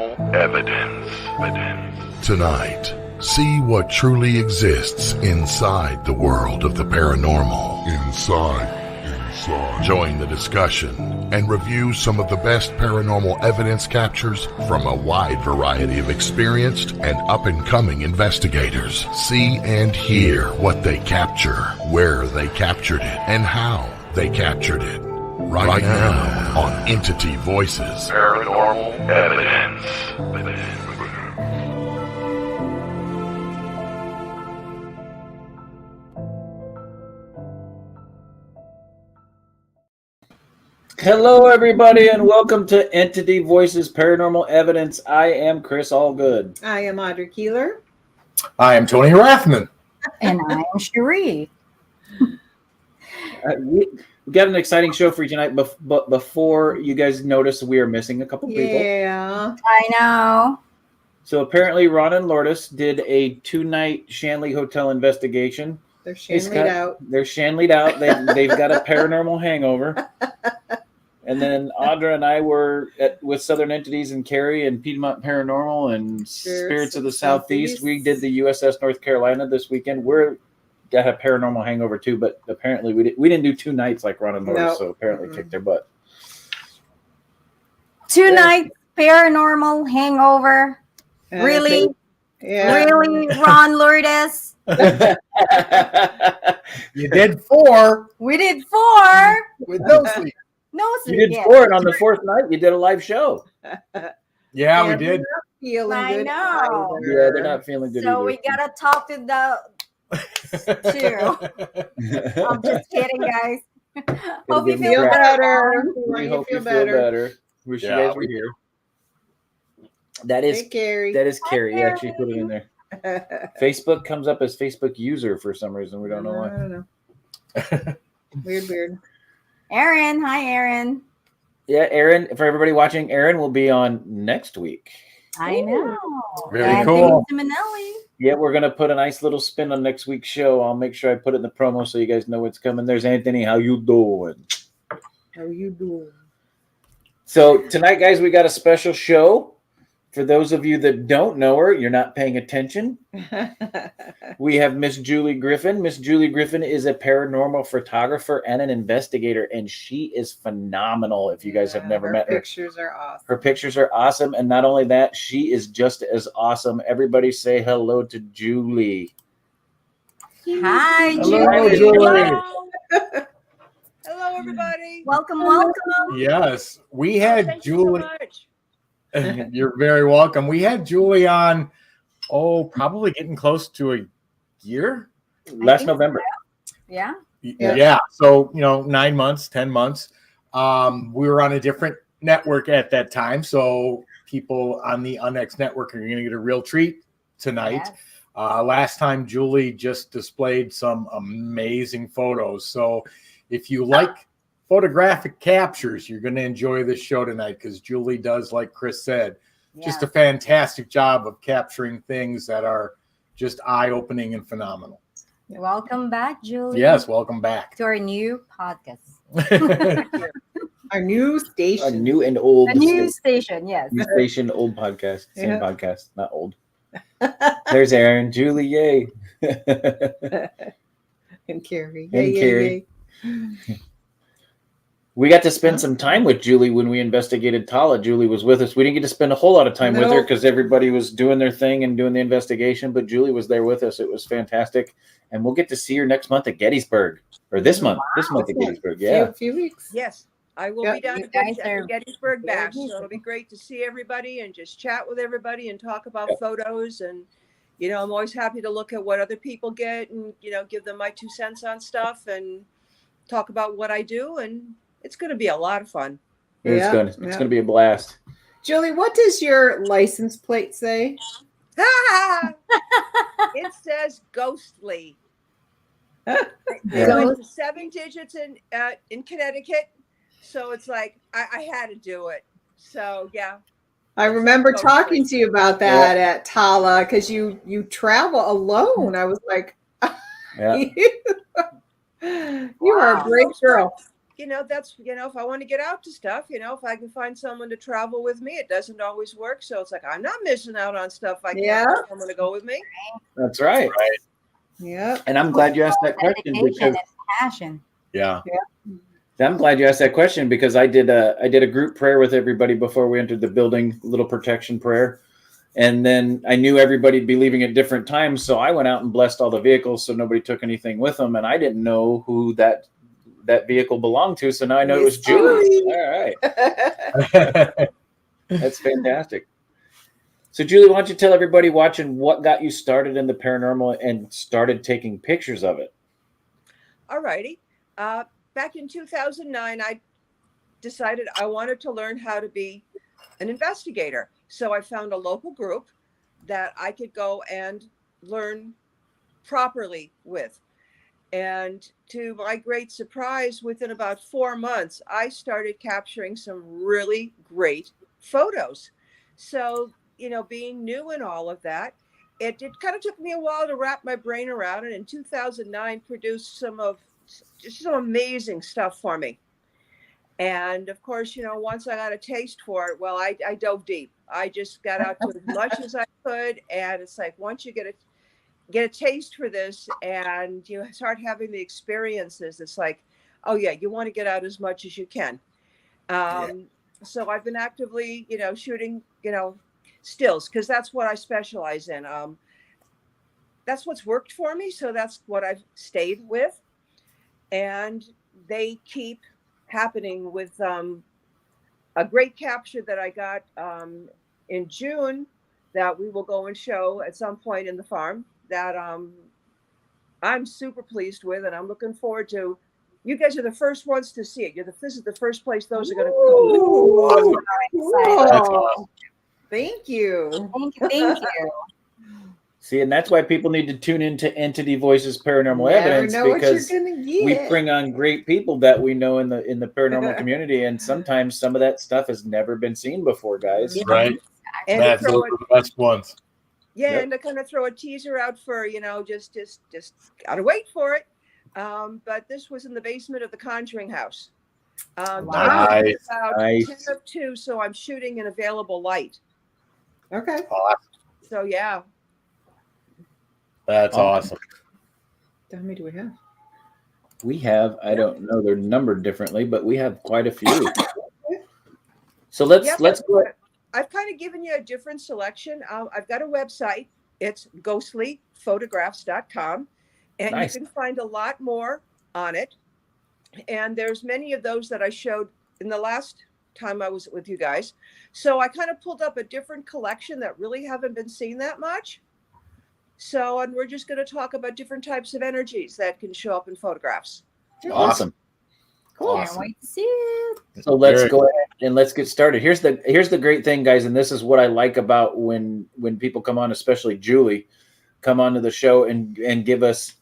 Paranormal Evidence. Tonight, see what truly exists inside the world of the paranormal. Inside. Join the discussion and review some of the best paranormal evidence captures from a wide variety of experienced and up-and-coming investigators. See and hear what they capture, where they captured it, and how they captured it. Right now on Entity Voices Paranormal Evidence. Hello, everybody, and welcome to Entity Voices Paranormal Evidence. I am Chris Allgood. I am Audrey Keeler. I am Tony Rathman. And I am Cherie. We got an exciting show for you tonight, but before you guys notice, we are missing a couple people. Yeah. I know. So apparently, Ron and Lourdes did a 2-night Shanley Hotel investigation. They're Shanleyed out. They're Shanleyed out. They've got a paranormal hangover. And then Audra and I were with Southern Entities and Carrie and Piedmont Paranormal and Spirits of the Southeast. We did the USS North Carolina this weekend. We're got a paranormal hangover too, but apparently we didn't do 2 nights like Ron and Lourdes, so apparently kicked their butt. 2 nights paranormal hangover. Really? Yeah. Really, Ron Lourdes? You did 4 We did 4. with no sleep. No You sleep. did 4, and on the 4th night, you did a live show. Yeah, we did. Feeling I good know. either. Yeah, they're not feeling good So either. we gotta talk to the 2. I'm just kidding, guys. Hope you give me feel a better. We hope you feel better. Wish you guys were here. That is Hey, Carrie. Carrie. Carrie. Actually put it in there. Facebook comes up as Facebook user for some reason. We don't know I why. don't know. Weird. Aaron, hi Aaron. Yeah, Aaron. For everybody watching, Aaron will be on next week. I know. Very Anthony cool. Simonelli. Yeah, we're gonna put a nice little spin on next week's show. I'll make sure I put it in the promo so you guys know what's coming. There's Anthony. How you doing? How you doing? So tonight, guys, we got a special show. For those of you that don't know her, you're not paying attention. We have Miss Julie Griffin. Miss Julie Griffin is a paranormal photographer and an investigator, and she is phenomenal if you guys have never met her. Pictures are awesome. Her pictures are awesome, and not only that, she is just as awesome. Everybody say hello to Julie. Hi, Hello, Julie. Julie. Hello, everybody. Welcome. Yes, we had Thank you Julie. so much. You're very welcome. We had Julie on, probably getting close to a year. Last think November. Yeah. Yeah. So, 9 months, 10 months. We were on a different network at that time. So people on the UNX network are going to get a real treat tonight. Yes. Last time, Julie just displayed some amazing photos. So if you like photographic captures, you're going to enjoy this show tonight because Julie does, like Chris said, just a fantastic job of capturing things that are just eye-opening and phenomenal. Welcome back, Julie. Yes, welcome back. To our new podcast. Our new A station. new and old. A new station, yes. New station, old podcast. Same Yeah. podcast, not old. There's Aaron. Julie, yay. And Carrie. And Yay, Carrie. yay. We got to spend some time with Julie when we investigated Tala. Julie was with us. We didn't get to spend a whole lot of time with her No. because everybody was doing their thing and doing the investigation, but Julie was there with us. It was fantastic. And we'll get to see her next month at Gettysburg. Or this month. This month at Gettysburg. Yeah. Few weeks. Yes, I will Yep. be down You at guys are Gettysburg bash. very So it'll be great to see everybody and just chat with everybody and talk about photos. And, I'm always happy to look at what other people get and, give them my 2 cents on stuff and talk about what I do. And it's going to be a lot of fun. It's Yeah, going yeah. to be a blast. Julie, what does your license plate say? It says ghostly. Yeah. It's 7 digits in Connecticut. So it's like, I had to do it. So, yeah. I remember talking to you about that at Tala because you travel alone. I was like, Yeah. you are a great girl. that's, if I want to get out to stuff, if I can find someone to travel with me, it doesn't always work. So it's like, I'm not missing out on stuff. I can't find someone to go with me. That's right. Yeah. And I'm glad you asked that question Dedication because and passion. Yeah. I'm glad you asked that question because I did a group prayer with everybody before we entered the building, little protection prayer. And then I knew everybody'd be leaving at different times. So I went out and blessed all the vehicles so nobody took anything with them. And I didn't know who that vehicle belonged to. So now I know it was Julie. All right. That's fantastic. So Julie, why don't you tell everybody watching what got you started in the paranormal and started taking pictures of it? All righty. Back in 2009, I decided I wanted to learn how to be an investigator. So I found a local group that I could go and learn properly with. And to my great surprise, within about 4 months, I started capturing some really great photos. So, being new in all of that, it kind of took me a while to wrap my brain around it. And in 2009, produced some amazing stuff for me. And of course, once I got a taste for it, well, I dove deep. I just got out to as much as I could. And it's like, once you get a taste for this and you start having the experiences, it's like, oh yeah, you want to get out as much as you can. So I've been actively, shooting, stills, because that's what I specialize in. That's what's worked for me. So that's what I've stayed with. And they keep happening with a great capture that I got in June that we will go and show at some point in the farm that I'm super pleased with, and I'm looking forward to. You guys are the first ones to see it. This is the first place those are going to go. Cool. Thank you. Thank you. See, and that's why people need to tune into Entity Voices Paranormal Evidence, because we bring on great people that we know in the paranormal community, and sometimes some of that stuff has never been seen before, guys. Right. And That's the best ones. Yeah, Yep. and to kind of throw a teaser out for, just gotta wait for it. But this was in the basement of the Conjuring house. Nice. About Nice. 10 of 2, so I'm shooting in available light. Okay. So yeah. That's awesome. How many do we have? We have, I don't know, they're numbered differently, but we have quite a few. So let's go. I've kind of given you a different selection. I've got a website. It's ghostlyphotographs.com, and Nice. You can find a lot more on it. And there's many of those that I showed in the last time I was with you guys. So I kind of pulled up a different collection that really haven't been seen that much. So, and we're just going to talk about different types of energies that can show up in photographs. Awesome. Cool. Can't wait to see it. So let's go ahead and let's get started. Here's the great thing, guys, and this is what I like about when people come on, especially Julie, come onto the show and give us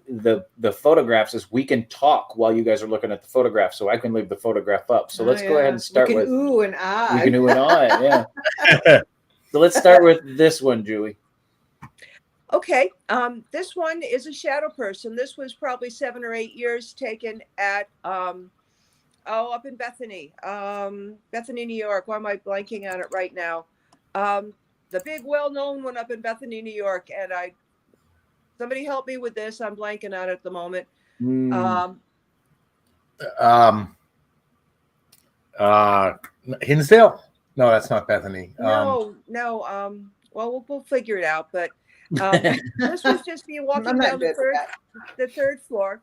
the photographs, is we can talk while you guys are looking at the photograph, so I can leave the photograph up. So let's go ahead and start with ooh and ah. We can ooh and ah, yeah. So let's start with this one, Julie. Okay, this one is a shadow person. This was probably 7 or 8 years taken at up in Bethany, New York. Why am I blanking on it right now? The big well-known one up in Bethany, New York. And somebody help me with this. I'm blanking on it at the moment. Hinsdale? No, that's not Bethany. No. Well, we'll figure it out. But this was just me walking down the third floor,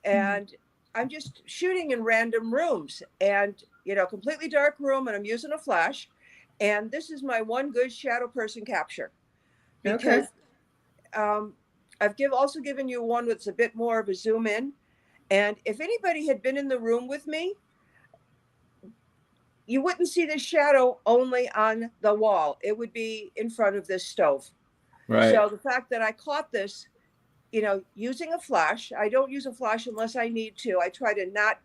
and I'm just shooting in random rooms, and completely dark room, and I'm using a flash, and this is my one good shadow person capture, because I've also given you one that's a bit more of a zoom in, and if anybody had been in the room with me, you wouldn't see the shadow only on the wall. It would be in front of this stove. Right. So the fact that I caught this, using a flash, I don't use a flash unless I need to. I try to not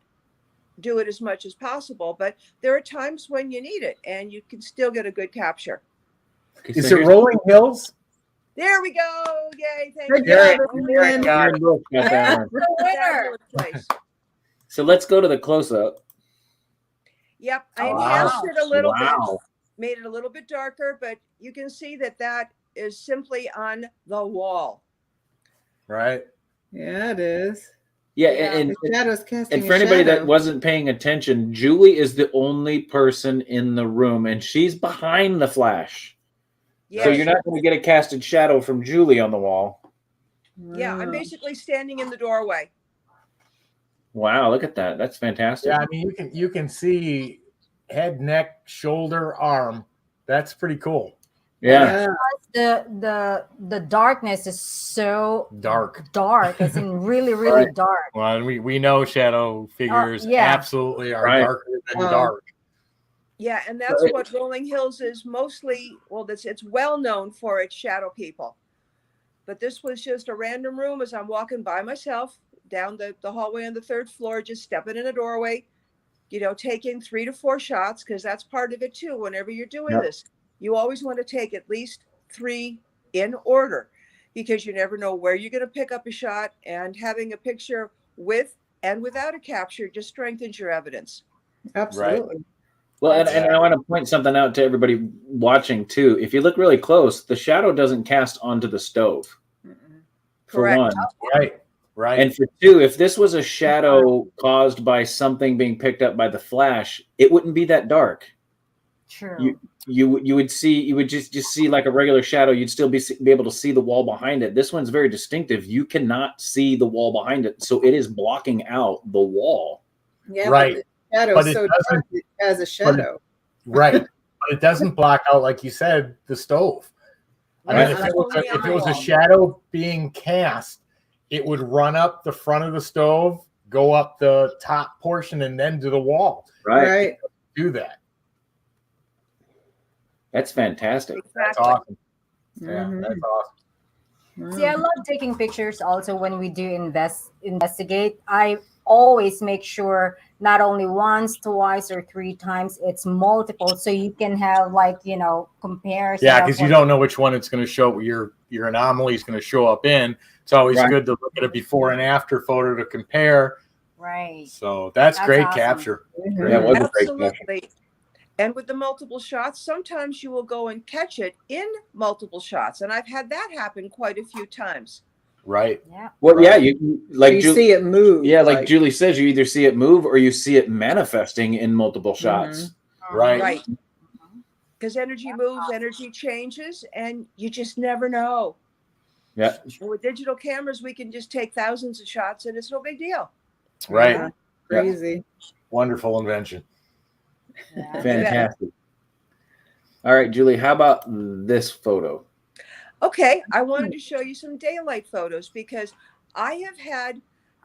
do it as much as possible, but there are times when you need it and you can still get a good capture. Okay, Is it Rolling Hills? There we go. Yay. Thank Good you. job, everyone. Got that one. The winner. Place. So let's go to the close-up. Yep, I Wow. enhanced it a little bit, Wow. made it a little bit darker, but you can see that that is simply on the wall. Right. Yeah, it is. Yeah, Yeah. and The shadow's casting and for a anybody that shadow. wasn't paying attention, Julie is the only person in the room, and she's behind the flash. Yeah, So you're not going to get a casted shadow from Julie on the wall. yeah, I'm Wow. basically standing in the doorway. Wow, look at that. That's fantastic. Yeah, I mean you can see head, neck, shoulder, arm. That's pretty cool. Yeah. The darkness is so Dark. as in really, really Right. dark. Well, and we know shadow figures yeah. absolutely are Right. darker than Oh. dark. Yeah, and that's Right. what Rolling Hills is mostly. Well, it's well known for its shadow people. But this was just a random room as I'm walking by myself down the hallway on the 3rd floor, just stepping in a doorway, taking 3 to 4 shots, because that's part of it too. Whenever you're doing Yep. this, you always want to take at least 3 in order, because you never know where you're going to pick up a shot, and having a picture with and without a capture just strengthens your evidence. Absolutely. Well, and I want to point something out to everybody watching too. If you look really close, the shadow doesn't cast onto the stove. For Correct. one. Right. Right. And for two, if this was a shadow caused by something being picked up by the flash, it wouldn't be that dark. True. You would just see like a regular shadow. You'd still be able to see the wall behind it. This one's very distinctive. You cannot see the wall behind it, so it is blocking out the wall. Yeah, Right. But the shadow But is it so doesn't- dark it has a shadow. Right. But it doesn't block out, like you said, the stove. I mean, Right. if it was Only on if the it was a wall. shadow being cast, it would run up the front of the stove, go up the top portion, and then to the wall. Right. Do that. That's fantastic. That's Exactly. awesome. Yeah, Mhm. that's awesome. See, I love taking pictures also when we do investigate. I always make sure not only once, twice, or 3 times, it's multiple, so you can have comparison. Yeah, of because you what- don't know which one it's going to show. Your anomaly is going to show up in. It's always Right. good to look at a before and after photo to compare. Right. So that's That's great awesome. capture. Mhm. Yeah, it was a great capture. Absolutely. And with the multiple shots, sometimes you will go and catch it in multiple shots. And I've had that happen quite a few times. Right. Yeah. Well, Right. yeah, you like You see it move. Yeah, like Julie says, you either see it move or you see it manifesting in multiple shots. Right. Right. Because energy moves, energy changes, and you just never know. Yeah. And with digital cameras, we can just take thousands of shots and it's no big deal. Right. Yeah. Crazy. Wonderful invention. Yeah. Fantastic. All right, Julie, how about this photo? Okay, I wanted to show you some daylight photos because I have had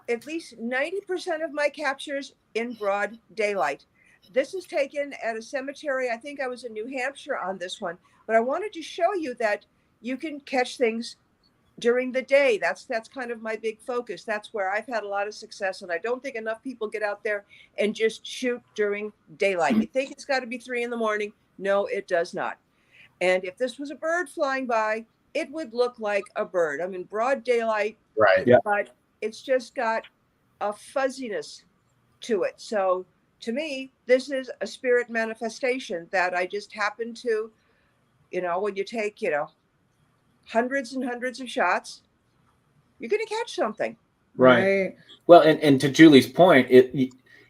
at least 90% of my captures in broad daylight. This is taken at a cemetery. I think I was in New Hampshire on this one, but I wanted to show you that you can catch things during the day. That's kind of my big focus. That's where I've had a lot of success, and I don't think enough people get out there and just shoot during daylight. You think it's got to be 3 a.m? No, it does not. And if this was a bird flying by, it would look like a bird. I'm in broad daylight, Right. Yeah. but it's just got a fuzziness to it. So to me, this is a spirit manifestation that I just happen to, when you take, hundreds and hundreds of shots, you're going to catch something. Right. Well, and to Julie's point,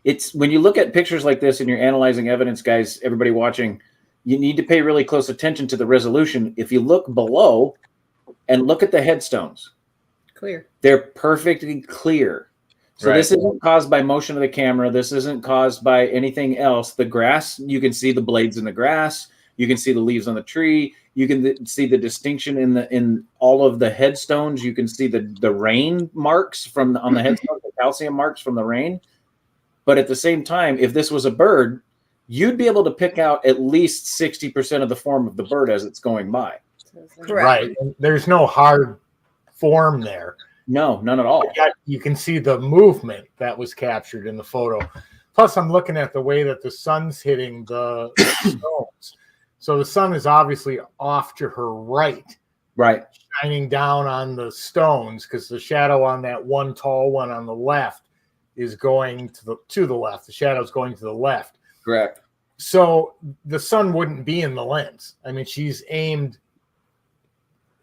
it's when you look at pictures like this and you're analyzing evidence, guys, everybody watching, you need to pay really close attention to the resolution. If you look below and look at the headstones, Clear. they're perfectly clear. So Right. this isn't caused by motion of the camera. This isn't caused by anything else. The grass, you can see the blades in the grass. You can see the leaves on the tree. You can see the distinction in all of the headstones. You can see the rain marks on the headstones, the calcium marks from the rain. But at the same time, if this was a bird, you'd be able to pick out at least 60% of the form of the bird as it's going by. Correct. Right. And there's no hard form there. No, none at all. Yet you can see the movement that was captured in the photo. Plus, I'm looking at the way that the sun's hitting the stones. So the sun is obviously off to her right, Right. shining down on the stones, because the shadow on that one tall one on the left is going to the left. The shadow's going to the left. Correct. So the sun wouldn't be in the lens. I mean, she's aimed.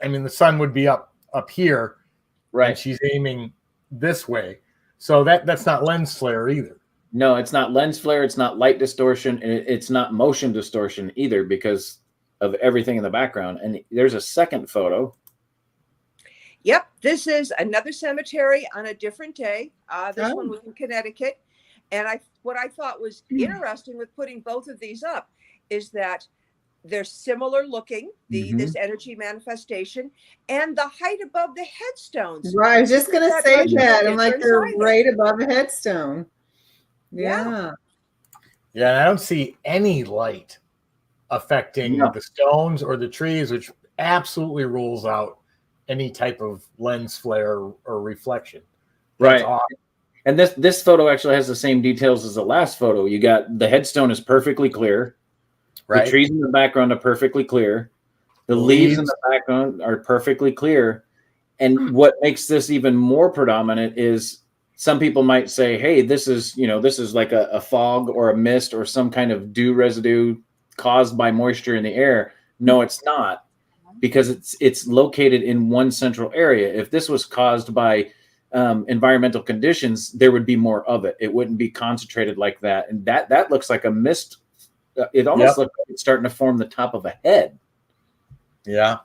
I mean, the sun would be up here, Right? And she's aiming this way. So that's not lens flare either. No, it's not lens flare. It's not light distortion. And it's not motion distortion either because of everything in the background. And there's a second photo. Yep, this is another cemetery on a different day. This one was in Connecticut. And what I thought was interesting with putting both of these up is that they're similar looking, this energy manifestation, and the height above the headstones. Right, I was just going to say that. I'm like, they're right above a headstone. Yeah. Yeah, and I don't see any light affecting the stones or the trees, which absolutely rules out any type of lens flare or reflection. Right. Awesome. And this photo actually has the same details as the last photo. You got the headstone is perfectly clear. Right. The trees in the background are perfectly clear. The leaves in the background are perfectly clear. And what makes this even more predominant is some people might say, hey, this is like a fog or a mist or some kind of dew residue caused by moisture in the air. No, it's not, because it's located in one central area. If this was caused by environmental conditions, there would be more of it. It wouldn't be concentrated like that. And that looks like a mist. It almost looks like it's starting to form the top of a head. Yeah.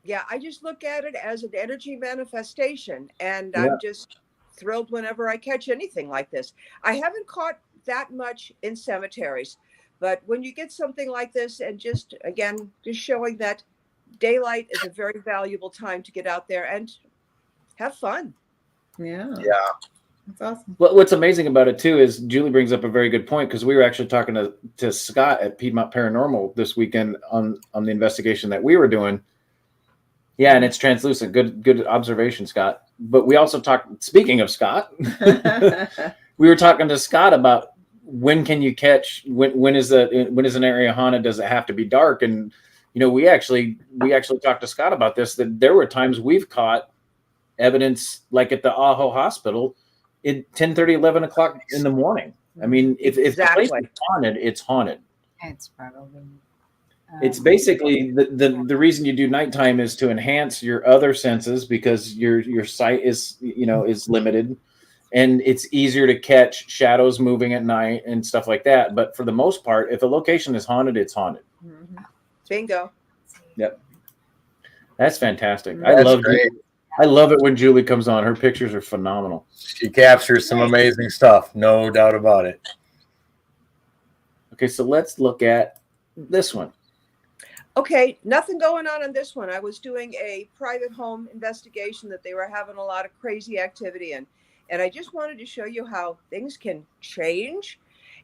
Yeah, I just look at it as an energy manifestation, and I'm just thrilled whenever I catch anything like this. I haven't caught that much in cemeteries, but when you get something like this, and just showing that daylight is a very valuable time to get out there and have fun. Yeah. That's awesome. Well, what's amazing about it too is Julie brings up a very good point, because we were actually talking to Scott at Piedmont Paranormal this weekend on the investigation that we were doing. Yeah, and it's translucent. Good observation, Scott. But we also talked. Speaking of Scott, we were talking to Scott about when can you catch when is an area haunted? Does it have to be dark? And we actually talked to Scott about this. That there were times we've caught evidence like at the Aho Hospital at 10:30, 11 o'clock in the morning. I mean, if the place is haunted, it's haunted. It's probably. It's basically the reason you do nighttime is to enhance your other senses, because your sight is limited, and it's easier to catch shadows moving at night and stuff like that. But for the most part, if a location is haunted, it's haunted. Bingo. Yep. That's fantastic. I love it when Julie comes on. Her pictures are phenomenal. She captures some amazing stuff, no doubt about it. Okay, so let's look at this one. Okay, nothing going on this one. I was doing a private home investigation that they were having a lot of crazy activity in. And I just wanted to show you how things can change.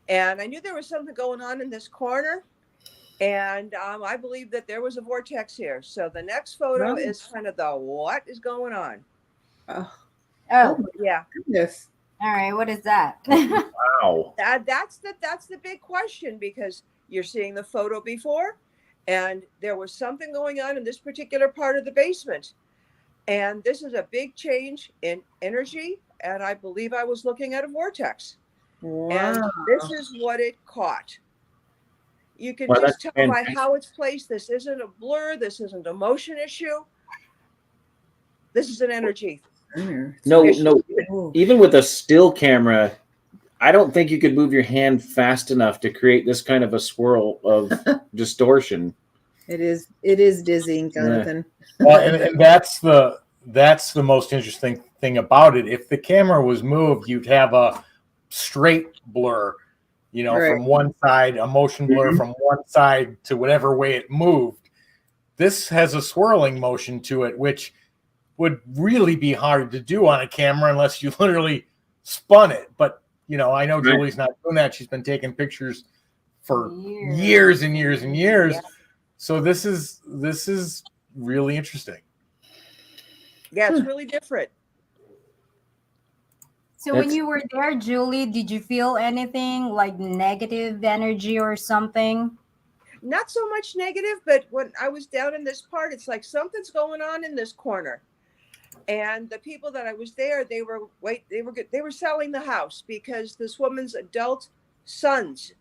And I knew there was something going on in this corner. And I believe that there was a vortex here. So the next photo is kind of the what is going on. Oh yeah. Yes. All right. What is that? Wow. That's the big question, because you're seeing the photo before, and there was something going on in this particular part of the basement. And this is a big change in energy. And I believe I was looking at a vortex. Wow. And this is what it caught. You can just tell by how it's placed. This isn't a blur. This isn't a motion issue. This is an energy. No. Even with a still camera, I don't think you could move your hand fast enough to create this kind of a swirl of distortion. It is dizzying, Jonathan. Yeah. Well, and that's the most interesting thing about it. If the camera was moved, you'd have a straight blur, from one side, a motion blur from one side to whatever way it moved. This has a swirling motion to it, which would really be hard to do on a camera unless you literally spun it. But I know Julie's not doing that. She's been taking pictures for years and years and years. Yeah. So this is really interesting. Yeah, it's really different. So when you were there, Julie, did you feel anything like negative energy or something? Not so much negative, but when I was down in this part, it's like something's going on in this corner. And the people that I was there, they were selling the house because this woman's adult sons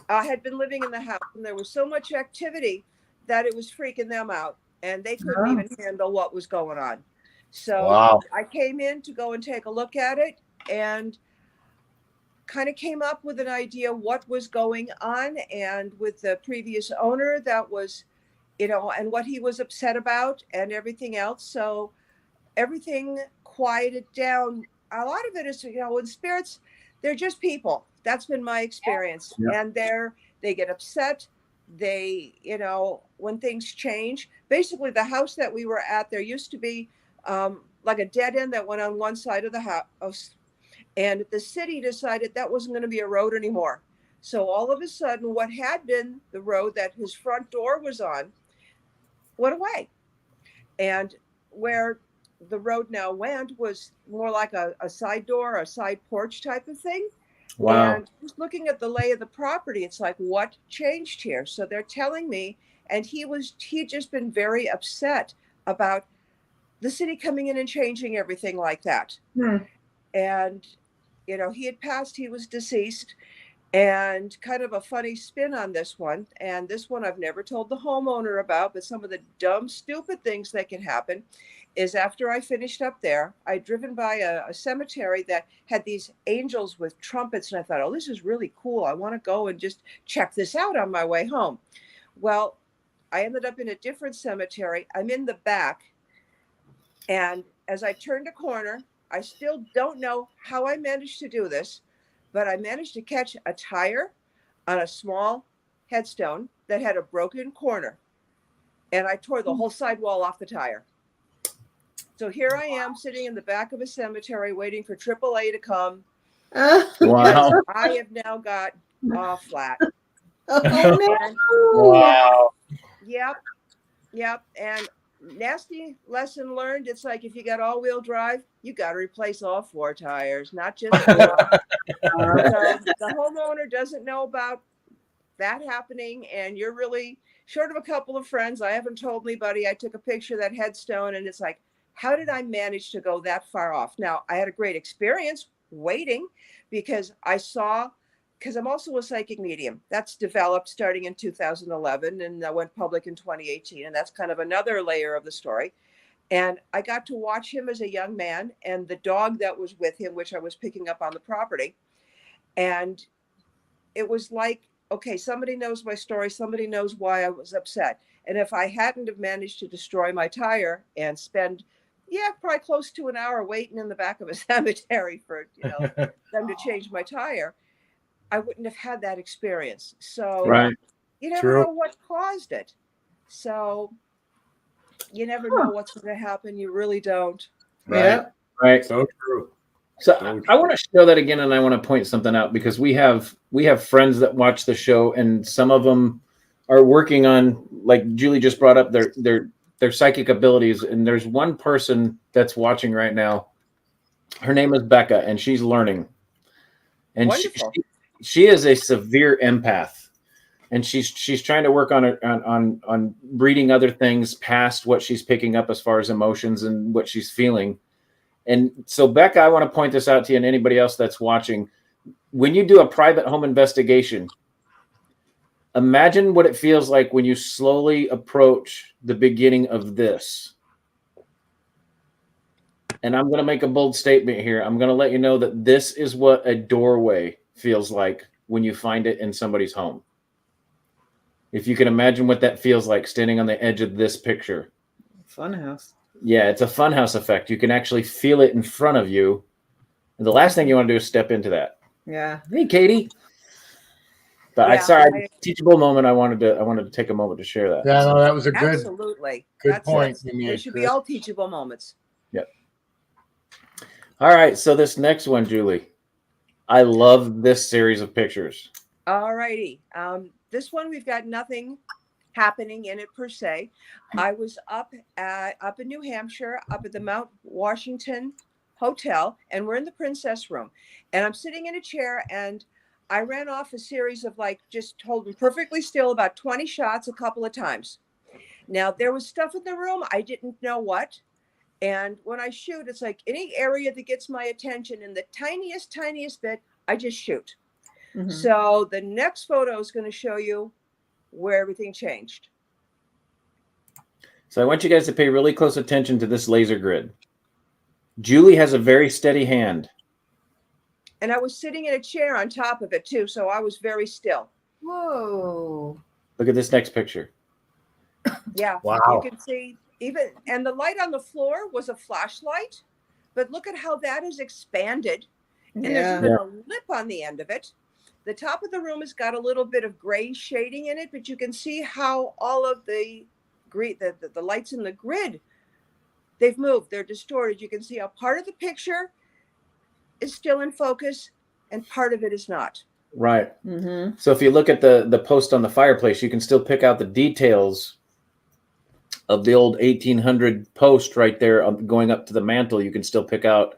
had been living in the house, and there was so much activity that it was freaking them out, and they couldn't even handle what was going on. So I came in to go and take a look at it, and kind of came up with an idea what was going on, and with the previous owner that was, and what he was upset about and everything else. So everything quieted down. A lot of it is, when spirits, they're just people. That's been my experience. Yeah. And they get upset. They, when things change, basically the house that we were at, there used to be like a dead end that went on one side of the house. And the city decided that wasn't going to be a road anymore. So all of a sudden, what had been the road that his front door was on went away. And where the road now went was more like a side door, a side porch type of thing. Wow. And just looking at the lay of the property, it's like, what changed here? So they're telling me, and he'd just been very upset about the city coming in and changing everything like that. And, he had passed, he was deceased, and kind of a funny spin on this one. And this one I've never told the homeowner about, but some of the dumb, stupid things that can happen is after I finished up there, I'd driven by a cemetery that had these angels with trumpets. And I thought, oh, this is really cool. I want to go and just check this out on my way home. Well, I ended up in a different cemetery. I'm in the back. And as I turned a corner, I still don't know how I managed to do this, but I managed to catch a tire on a small headstone that had a broken corner. And I tore the whole sidewall off the tire. So here I am sitting in the back of a cemetery waiting for AAA to come. Wow. I have now got flat. Wow. Yep. And nasty lesson learned. It's like, if you got all-wheel drive, you got to replace all 4 tires, not just 4. So the homeowner doesn't know about that happening, and you're really short of a couple of friends. I haven't told anybody. I took a picture of that headstone, and it's like, how did I manage to go that far off? Now, I had a great experience waiting because I'm also a psychic medium. That's developed starting in 2011 and went public in 2018. And that's kind of another layer of the story. And I got to watch him as a young man and the dog that was with him, which I was picking up on the property. And it was like, okay, somebody knows my story. Somebody knows why I was upset. And if I hadn't have managed to destroy my tire and spend, probably close to an hour waiting in the back of a cemetery for them to change my tire, I wouldn't have had that experience. So you never know what caused it. So you never know what's going to happen. You really don't. Right. So true. So I want to show that again, and I want to point something out because we have friends that watch the show, and some of them are working on, like Julie just brought up, their psychic abilities. And there's one person that's watching right now. Her name is Becca, and she's learning. And she is a severe empath, and she's trying to work on reading other things past what she's picking up as far as emotions and what she's feeling. And so, Becca, I want to point this out to you and anybody else that's watching. When you do a private home investigation, imagine what it feels like when you slowly approach the beginning of this. And I'm going to make a bold statement here. I'm going to let you know that this is what a doorway feels like when you find it in somebody's home. If you can imagine what that feels like standing on the edge of this picture. Funhouse. Yeah, it's a funhouse effect. You can actually feel it in front of you. And the last thing you want to do is step into that. Yeah. Hey, Katie. But teachable moment. I wanted to take a moment to share that. Yeah, no, that was a good point. They should be all teachable moments. Yep. All right, so this next one, Julie. I love this series of pictures. All righty. This one, we've got nothing happening in it per se. I was up in New Hampshire, up at the Mount Washington Hotel, and we're in the princess room. And I'm sitting in a chair, and I ran off a series of just holding perfectly still about 20 shots a couple of times. Now, there was stuff in the room. I didn't know what. And when I shoot, it's like any area that gets my attention in the tiniest bit, I just shoot. Mhm. So the next photo is going to show you where everything changed. So I want you guys to pay really close attention to this laser grid. Julie has a very steady hand. And I was sitting in a chair on top of it too, so I was very still. Whoa. Look at this next picture. Yeah. Wow. You can see even, and the light on the floor was a flashlight, but look at how that is expanded. And there's even a lip on the end of it. The top of the room has got a little bit of gray shading in it, but you can see how all of the lights in the grid, they've moved, they're distorted. You can see how part of the picture is still in focus and part of it is not. Right. Mm-hmm. So if you look at the post on the fireplace, you can still pick out the details of the old 1800 post right there going up to the mantle. You can still pick out,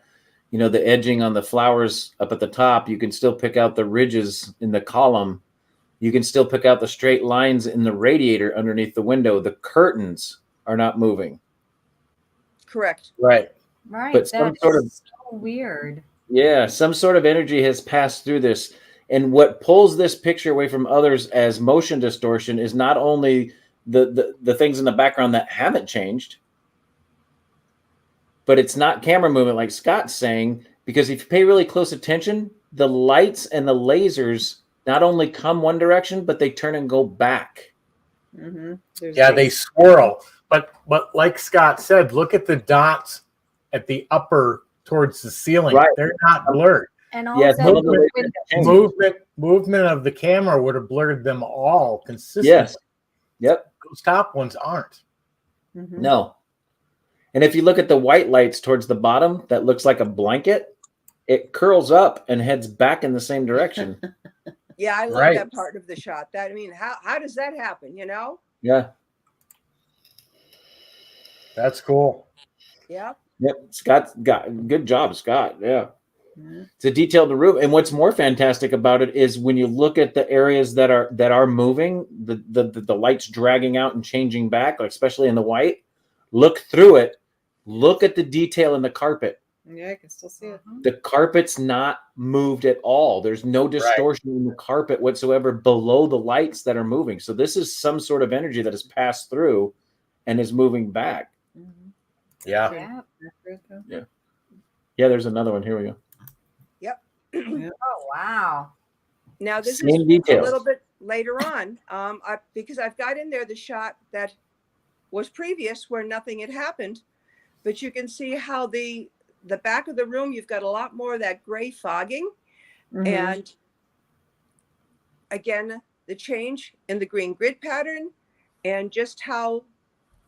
you know, the edging on the flowers up at the top. You can still pick out the ridges in the column. You can still pick out the straight lines in the radiator underneath the window. The curtains are not moving. Correct. Right. Right. But some That's sort of- so weird. Yeah, some sort of energy has passed through this. And what pulls this picture away from others as motion distortion is not only the things in the background that haven't changed, but it's not camera movement like Scott's saying, because if you pay really close attention, the lights and the lasers not only come one direction, but they turn and go back. Mm-hmm. Yeah, they swirl. But like Scott said, look at the dots at the upper towards the ceiling. Right. They're not blurred. And Yeah, also, Movement of the camera would have blurred them all consistently. Yes. Yep. Those top ones aren't. Mm-hmm. No. And if you look at the white lights towards the bottom, that looks like a blanket. It curls up and heads back in the same direction. Yeah, I love Right. that part of the shot. That, I mean, how does that happen, you know? Yeah. That's cool. Yeah. Yep. Scott's got good job, Scott. Yeah. Yeah. It's a detailed room. And what's more fantastic about it is when you look at the areas that are moving, the lights dragging out and changing back, like especially in the white, look through it. Look at the detail in the carpet. Yeah, I can still see it. The carpet's not moved at all. There's no distortion in the carpet whatsoever below the lights that are moving. So this is some sort of energy that has passed through and is moving back. Mm-hmm. Yeah. yeah. Yeah, there's another one. Here we go. Oh, wow. Now this Same is details. a little bit later on, because I've got in there the shot that was previous where nothing had happened, but you can see how the back of the room, you've got a lot more of that gray fogging. Mm-hmm. And again, the change in the green grid pattern and just how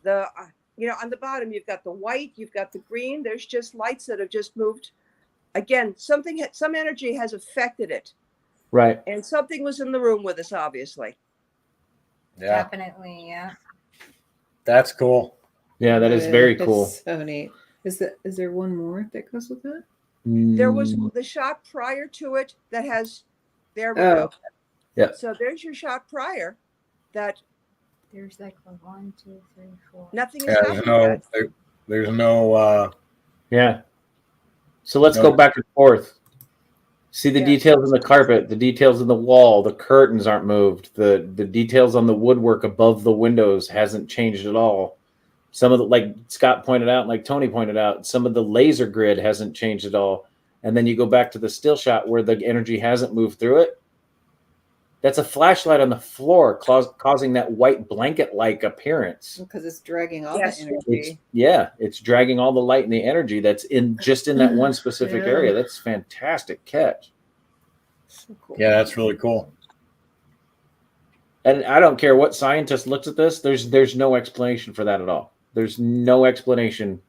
the, on the bottom, you've got the white, you've got the green, there's just lights that have just moved. Again, some energy has affected it. Right. And something was in the room with us, obviously. Yeah. Definitely, yeah. That's cool. Yeah, that is very cool. So neat. Is there one more that goes with that? There was the shot prior to it that has, there we go. Yeah. So there's your shot prior that There's like a 1, 2, 3, 4. nothing Yeah, has there's happened no yet. there's no Yeah. So let's No. go back and forth. See the Yeah. details in the carpet, the details in the wall, the curtains aren't moved, the details on the woodwork above the windows hasn't changed at all. Some of the, like Scott pointed out, like Tony pointed out, some of the laser grid hasn't changed at all. And then you go back to the still shot where the energy hasn't moved through it. That's a flashlight on the floor causing that white blanket-like appearance. Because it's dragging all Yes. the energy. It's dragging all the light and the energy that's in that one specific Yeah. area. That's fantastic catch. So cool. Yeah, that's really cool. And I don't care what scientist looks at this. There's no explanation for that at all. There's no explanation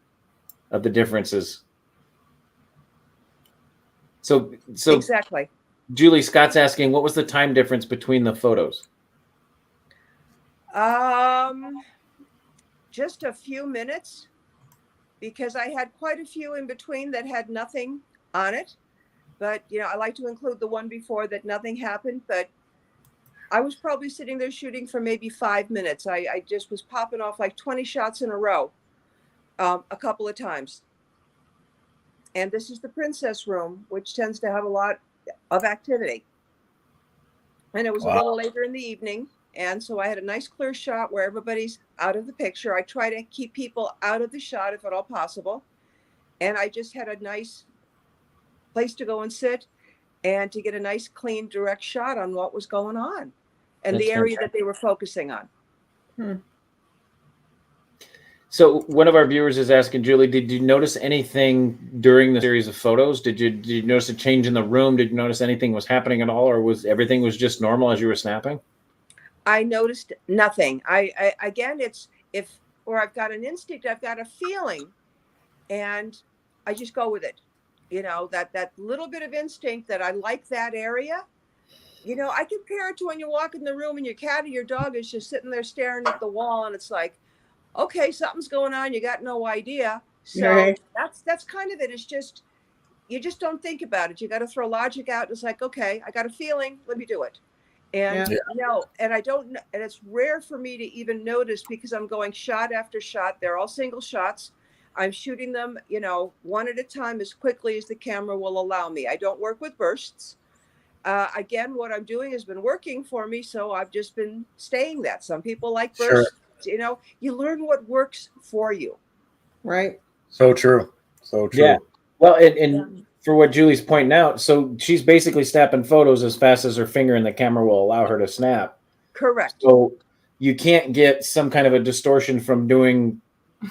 of the differences. So Exactly. Julie, Scott's asking, what was the time difference between the photos? Just a few minutes, because I had quite a few in between that had nothing on it. But, I like to include the one before that nothing happened. But I was probably sitting there shooting for maybe 5 minutes. I just was popping off like 20 shots in a row. a couple of times. And this is the princess room, which tends to have a lot of activity. And it was a little later in the evening. And so I had a nice clear shot where everybody's out of the picture. I try to keep people out of the shot if at all possible. And I just had a nice place to go and sit and to get a nice, clean, direct shot on what was going on and the area that they were focusing on. So one of our viewers is asking, Julie, did you notice anything during the series of photos? Did you notice a change in the room? Did you notice anything was happening at all, or was everything was just normal as you were snapping? I noticed nothing. I again, it's or I've got an instinct, I've got a feeling, and I just go with it. You know, that little bit of instinct that I like that area. You know, I compare it to when you walk in the room and your cat or your dog is just sitting there staring at the wall, and it's like, okay, something's going on. You got no idea. So that's kind of it. It's just, you just don't think about it. You got to throw logic out. It's like, okay, I got a feeling. Let me do it. And and I don't, and it's rare for me to even notice because I'm going shot after shot. They're all single shots. I'm shooting them, you know, one at a time as quickly as the camera will allow me. I don't work with bursts. Again, what I'm doing has been working for me. So I've just been staying that. Some people like bursts. You know, you learn what works for you. Right. So true. So true. Yeah. Well, and for what Julie's pointing out, so she's basically snapping photos as fast as her finger in the camera will allow her to snap. Correct. So you can't get some kind of a distortion from doing,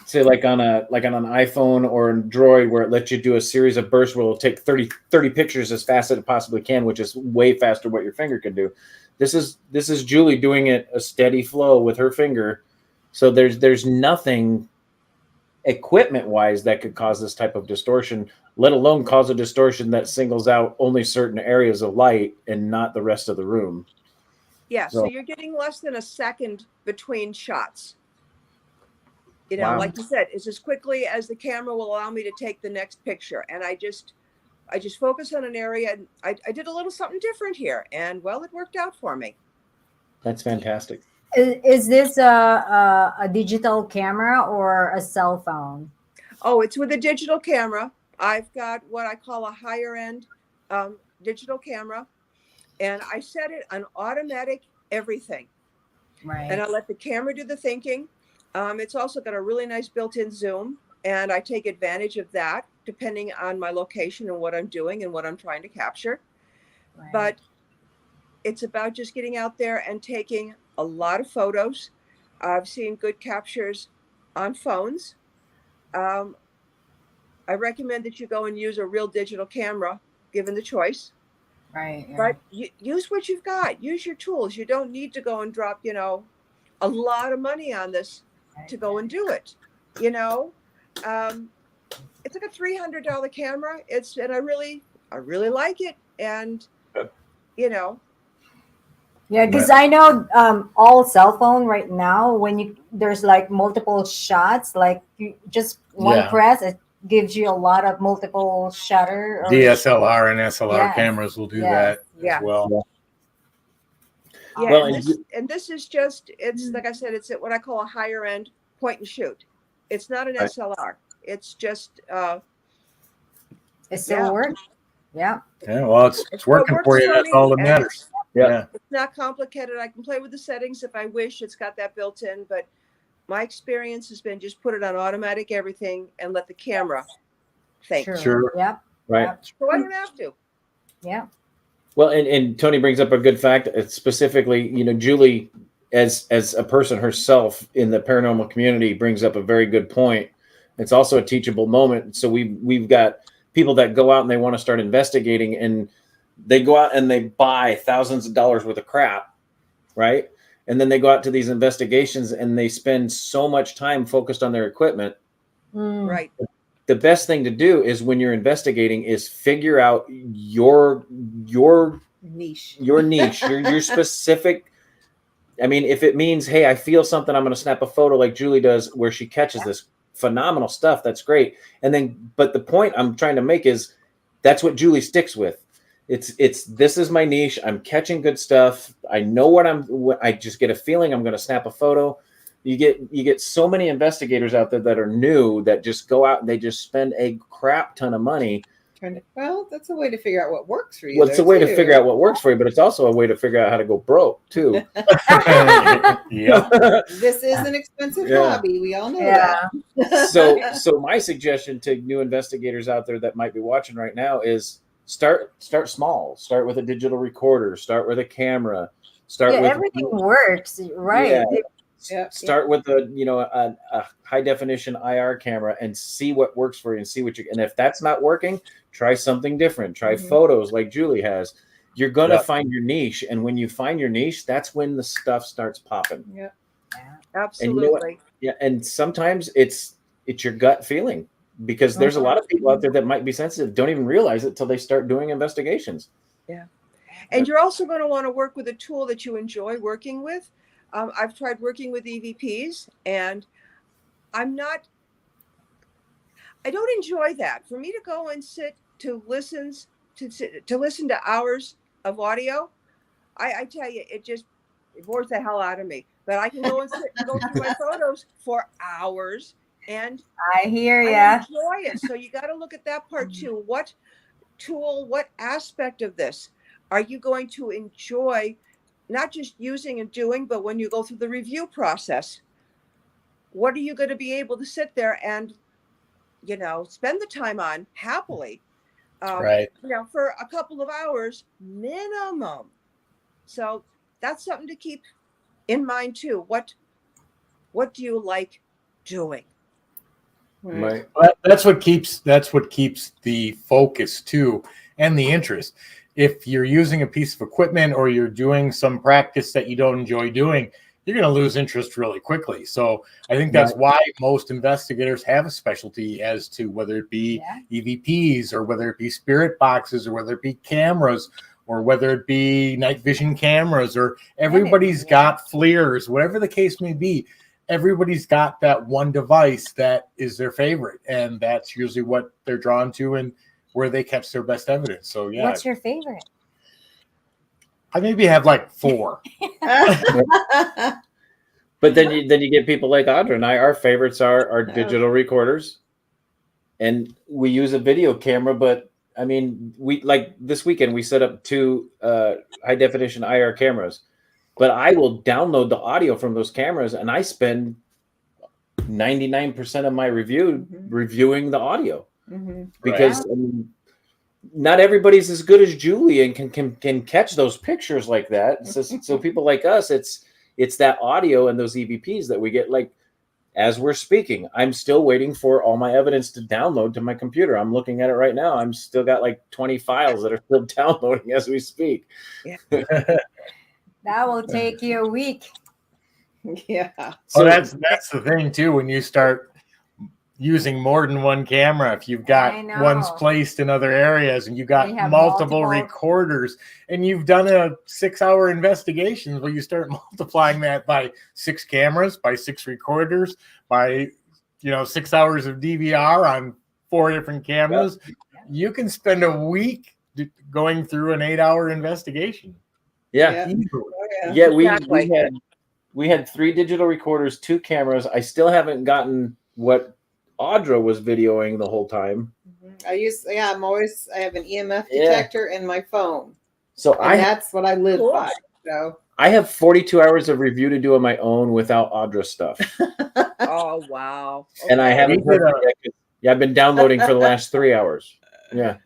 say, like on an iPhone or an Android where it lets you do a series of bursts where it'll take 30 pictures as fast as it possibly can, which is way faster what your finger can do. This is Julie doing it a steady flow with her finger. So there's nothing equipment wise that could cause this type of distortion, let alone cause a distortion that singles out only certain areas of light and not the rest of the room. Yeah. So you're getting less than a second between shots. You know, like you said, it's as quickly as the camera will allow me to take the next picture. And I just focus on an area. And I did a little something different here, and well, it worked out for me. That's fantastic. Is this a digital camera or a cell phone? Oh, it's with a digital camera. I've got what I call a higher end digital camera, and I set it on automatic everything. Right. And I let the camera do the thinking. It's also got a really nice built-in zoom, and I take advantage of that depending on my location and what I'm doing and what I'm trying to capture. Right. But it's about just getting out there and taking a lot of photos. I've seen good captures on phones. I recommend that you go and use a real digital camera, given the choice. Right. Yeah. But use what you've got. Use your tools. You don't need to go and drop, you know, a lot of money on this to go and do it. You know, it's like a $300 camera. And I really like it. And you know. Yeah, because I know all cell phone right now, when there's like multiple shots, like you just one press, it gives you a lot of multiple shutter. DSLR and SLR cameras will do that as well. Yeah, well, and this is just, it's like I said, it's what I call a higher end point and shoot. It's not an SLR. It's just it still works. Yeah. Yeah, well, it's working for you. That's all that matters. Yeah. It's not complicated. I can play with the settings if I wish. It's got that built in, but my experience has been just put it on automatic everything and let the camera think. Sure. Yep. Right. Yep. So I don't have to. Yeah. Well, and Tony brings up a good fact. It's specifically, you know, Julie, as a person herself in the paranormal community, brings up a very good point. It's also a teachable moment. So we've got people that go out and they want to start investigating, and they go out and they buy thousands of dollars worth of crap, right? And then they go out to these investigations and they spend so much time focused on their equipment. Right. The best thing to do is when you're investigating is figure out your Niche. your specific. I mean, if it means, hey, I feel something, I'm going to snap a photo like Julie does where she catches this phenomenal stuff. That's great. And then, but the point I'm trying to make is that's what Julie sticks with. It's this is my niche. I'm catching good stuff. I know I just get a feeling I'm going to snap a photo. You get so many investigators out there that are new that just go out and they just spend a crap ton of money. Well, that's a way to figure out what works for you. Well, it's a way to figure out what works for you, but it's also a way to figure out how to go broke too. Yeah. This is an expensive hobby. We all know that. So my suggestion to new investigators out there that might be watching right now is start small. Start with a digital recorder. Start with a camera. Start with everything works, right? Start with a high definition IR camera and see what works for you and see and if that's not working, try something different. Try photos like Julie has. You're gonna find your niche, and when you find your niche, that's when the stuff starts popping. Yeah, absolutely. And you know what? And sometimes it's your gut feeling, because there's a lot of people out there that might be sensitive, don't even realize it till they start doing investigations. Yeah, and you're also going to want to work with a tool that you enjoy working with. I've tried working with EVPs, and I don't enjoy that. For me to go and sit to listen to hours of audio, I tell you, it bores the hell out of me. But I can go and sit and go through my photos for hours, and I hear you. I enjoy it. So you got to look at that part too. What tool, what aspect of this are you going to enjoy? Not just using and doing, but when you go through the review process, what are you going to be able to sit there and, spend the time on happily, for a couple of hours minimum. So that's something to keep in mind too. What do you like doing? Right. That's what keeps the focus too, and the interest. If you're using a piece of equipment or you're doing some practice that you don't enjoy doing, you're going to lose interest really quickly. So I think that's why most investigators have a specialty as to whether it be EVPs or whether it be spirit boxes or whether it be cameras or whether it be night vision cameras, or everybody's got FLIRs, whatever the case may be. Everybody's got that one device that is their favorite, and that's usually what they're drawn to and where they catch their best evidence. So What's your favorite? I maybe have like 4. But then you get people like Audra and I. Our favorites are digital recorders, and we use a video camera. But I mean, we like this weekend we set up 2 high definition IR cameras. But I will download the audio from those cameras, and I spend 99% of my reviewing the audio. Because not everybody's as good as Julie and can catch those pictures like that. So people like us, it's that audio and those EVPs that we get. Like as we're speaking, I'm still waiting for all my evidence to download to my computer. I'm looking at it right now. I'm still got like 20 files that are still downloading as we speak. Yeah. That will take you a week. Yeah. So that's the thing too. When you start using more than one camera, if you've got ones placed in other areas and you got multiple recorders and you've done a 6-hour investigation, well, you start multiplying that by 6 cameras, by 6 recorders, by 6 hours of DVR on 4 different cameras. You can spend a week going through an 8-hour investigation. Yeah. We had 3 digital recorders, 2 cameras. I still haven't gotten what Audra was videoing the whole time. I have an EMF detector in my phone. So that's what I live by. So I have 42 hours of review to do on my own without Audra stuff. Oh, wow. Okay. And I haven't I've been downloading for the last 3 hours. Yeah.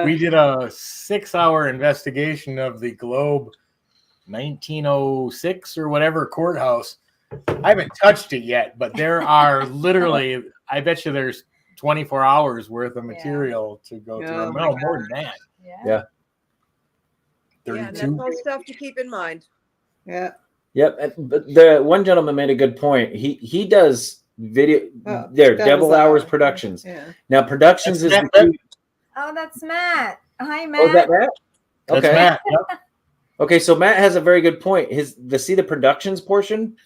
We did a 6-hour investigation of the Globe 1906 or whatever courthouse. I haven't touched it yet, but there are literally, I bet you there's 24 hours worth of material to go through. No, more than that. Yeah. 32. That's all stuff to keep in mind. Yeah. Yep. But the one gentleman made a good point. He does video. Devil Hours Productions. Yeah. Now Productions is Oh, that's Matt. Hi, Matt. Oh, is that Matt? Okay. That's Matt. Yep. Okay, so Matt has a very good point. The productions portion.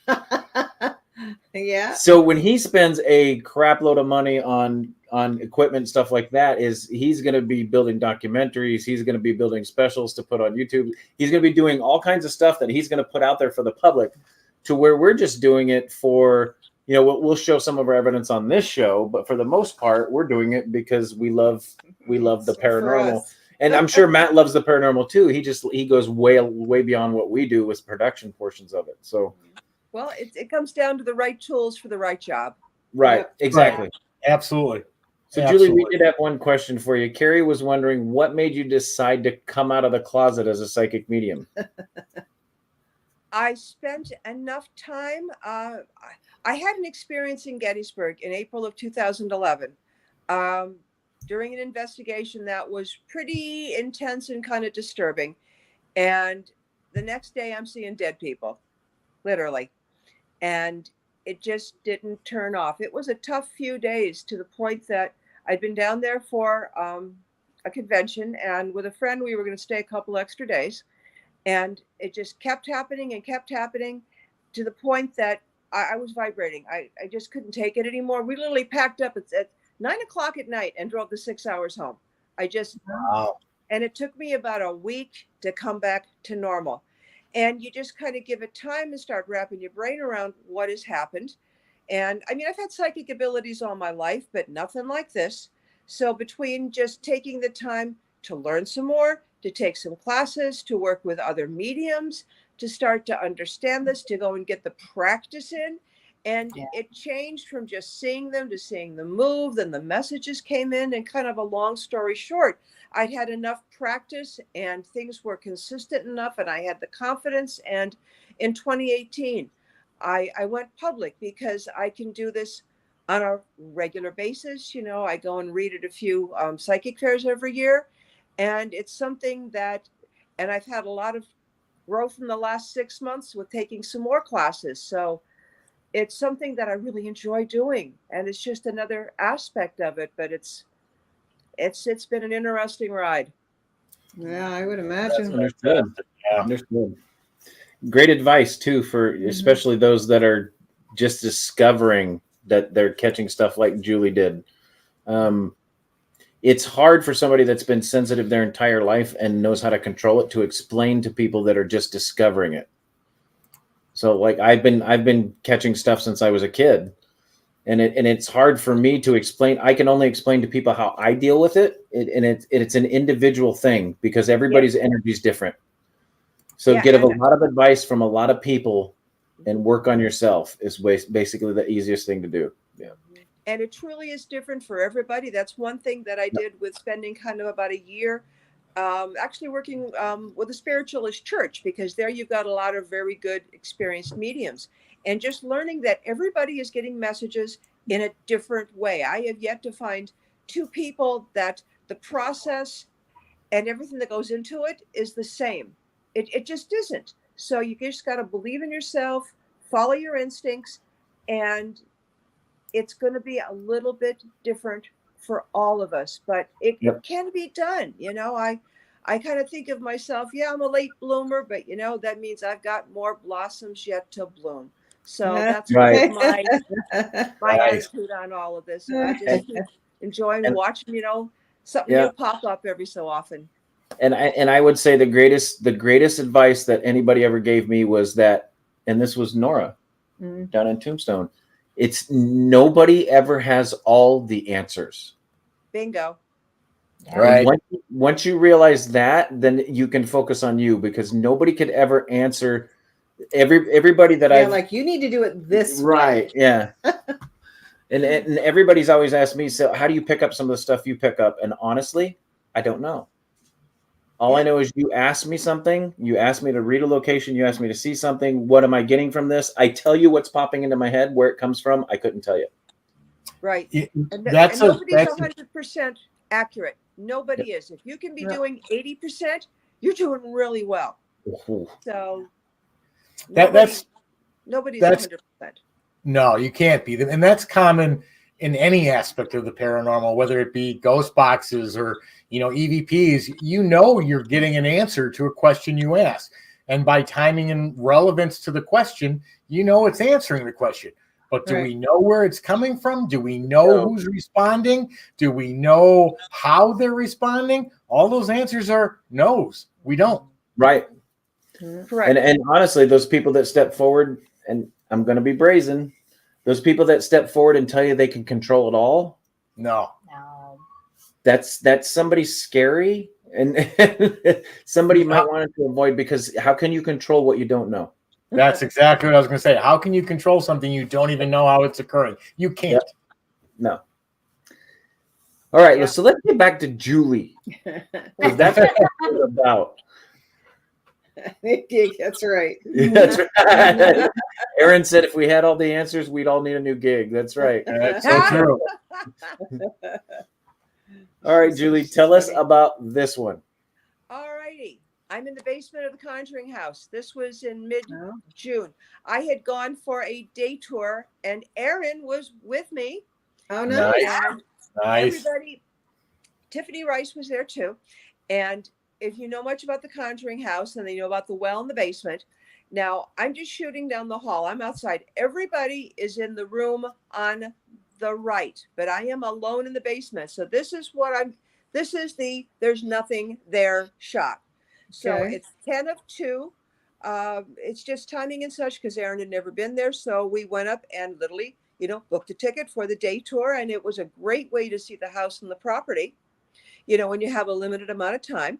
Yeah. So when he spends a crap load of money on equipment and stuff like that, he's going to be building documentaries. He's going to be building specials to put on YouTube. He's going to be doing all kinds of stuff that he's going to put out there for the public. to where we're just doing it for, we'll show some of our evidence on this show, but for the most part, we're doing it because we love the paranormal. And I'm sure Matt loves the paranormal too. He goes way beyond what we do with production portions of it. So, well, it comes down to the right tools for the right job. right, Yep. exactly. Right. Absolutely. So, Absolutely. Julie, we did have one question for you. Carrie was wondering what made you decide to come out of the closet as a psychic medium. I spent enough time. I had an experience in Gettysburg in April of 2011 during an investigation that was pretty intense and kind of disturbing. And the next day I'm seeing dead people, literally. And it just didn't turn off. It was a tough few days, to the point that I'd been down there for a convention, and with a friend, we were going to stay a couple extra days. And it just kept happening and kept happening, to the point that I was vibrating. I just couldn't take it anymore. We literally packed up at 9 o'clock at night and drove the 6 hours home. Wow. And it took me about a week to come back to normal. And you just kind of give it time and start wrapping your brain around what has happened. And I mean, I've had psychic abilities all my life, but nothing like this. So between just taking the time to learn some more, to take some classes, to work with other mediums, to start to understand this, to go and get the practice in. And it changed from just seeing them to seeing them move. Then the messages came in, and kind of a long story short, I'd had enough practice and things were consistent enough, and I had the confidence. And in 2018, I went public because I can do this on a regular basis. I go and read at a few psychic fairs every year. And it's something that, and I've had a lot of growth in the last 6 months with taking some more classes. So it's something that I really enjoy doing. And it's just another aspect of it, but it's been an interesting ride. Yeah, I would imagine. Understood. Yeah. Understood. Great advice too, for especially those that are just discovering that they're catching stuff like Julie did. It's hard for somebody that's been sensitive their entire life and knows how to control it to explain to people that are just discovering it. So like I've been catching stuff since I was a kid, and it's hard for me to explain. I can only explain to people how I deal with it. It's an individual thing because everybody's energy is different. So get a lot of advice from a lot of people and work on yourself is basically the easiest thing to do. Yeah. And it truly is different for everybody. That's one thing that I did with spending kind of about a year actually working with a spiritualist church, because there you've got a lot of very good experienced mediums, and just learning that everybody is getting messages in a different way. I have yet to find two people that the process and everything that goes into it is the same. It just isn't. So you just got to believe in yourself, follow your instincts, and it's going to be a little bit different for all of us, but it can be done. I kind of think of myself, I'm a late bloomer, but that means I've got more blossoms yet to bloom. So that's right. my attitude on all of this. And I just keep enjoying watching, something new pop up every so often. And I would say the greatest advice that anybody ever gave me was that, and this was Nora down in Tombstone. It's nobody ever has all the answers. Bingo. Right. Once you realize that, then you can focus on you, because nobody could ever answer everybody that like you need to do it this right. way. Yeah. and everybody's always asked me, so how do you pick up some of the stuff you pick up? And honestly, I don't know. All I know is you ask me something, you ask me to read a location, you ask me to see something. What am I getting from this? I tell you what's popping into my head. Where it comes from, I couldn't tell you. Right. And nobody's 100% accurate. Nobody is. If you can be doing 80%, you're doing really well. So nobody's 100%. No, you can't be. And that's common in any aspect of the paranormal, whether it be ghost boxes or EVPs. You're getting an answer to a question you ask, and by timing and relevance to the question, it's answering the question. But do we know where it's coming from? Do we know who's responding? Do we know how they're responding? All those answers are no's. We don't. Right. Correct. And honestly, those people that step forward and I'm going to be brazen. Those people that step forward and tell you they can control it all, No. that's somebody scary, and somebody you might want to avoid, because how can you control what you don't know? That's exactly what I was going to say. How can you control something you don't even know how it's occurring? You can't. Yep. No. All right, so let's get back to Julie. That's what it's about. Gig, that's right. That's right. Aaron said if we had all the answers, we'd all need a new gig. That's right. That's so true. All right, Julie, tell us about this one. All righty. I'm in the basement of the Conjuring House. This was in mid-June. I had gone for a day tour, and Aaron was with me. Oh, nice. Nice. Everybody, Tiffany Rice was there too. And if you know much about the Conjuring House, and they know about the well in the basement, now I'm just shooting down the hall. I'm outside. Everybody is in the room on the right, but I am alone in the basement. So this is the there's nothing there shot. So it's 10 of 2. It's just timing and such, because Aaron had never been there. So we went up and literally, booked a ticket for the day tour. And it was a great way to see the house and the property, when you have a limited amount of time.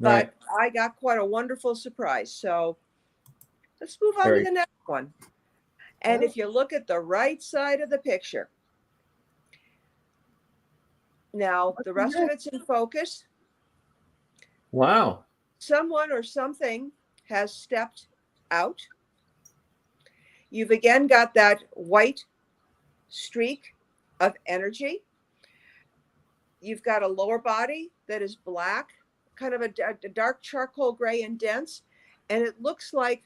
But I got quite a wonderful surprise. So let's move on to the next one. And if you look at the right side of the picture, now the rest of it's in focus. Wow. Someone or something has stepped out. You've again got that white streak of energy. You've got a lower body that is black, kind of a dark charcoal gray and dense, and it looks like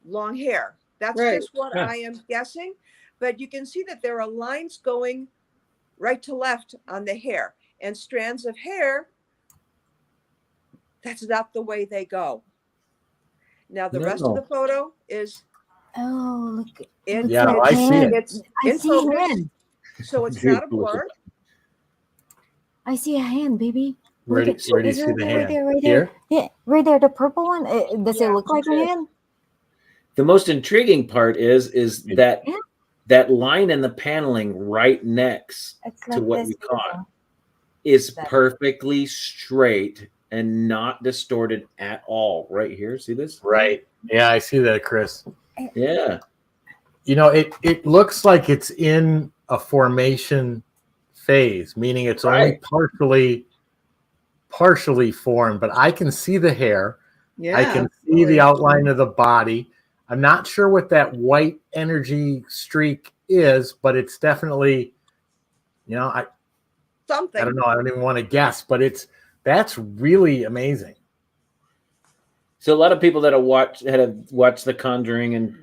long hair. That's just what I am guessing, but you can see that there are lines going right to left on the hair, and strands of hair. That's not the way they go. Now the rest of the photo is. Oh, look! I see it. It's in focus, so it's not a blur. I see a hand, baby. Where do you see the hand? Right there. Yeah, right there. The purple one. Does it look like a hand? The most intriguing part is that line in the paneling right next to what we caught is perfectly straight and not distorted at all. Right here, see this? Right. Yeah, I see that, Chris. Yeah. It looks like it's in a formation phase, meaning it's only partially formed, but I can see the hair. Yeah, I can see the outline of the body. I'm not sure what that white energy streak is, but it's definitely, something. I don't know. I don't even want to guess, but that's really amazing. So a lot of people that have watched The Conjuring and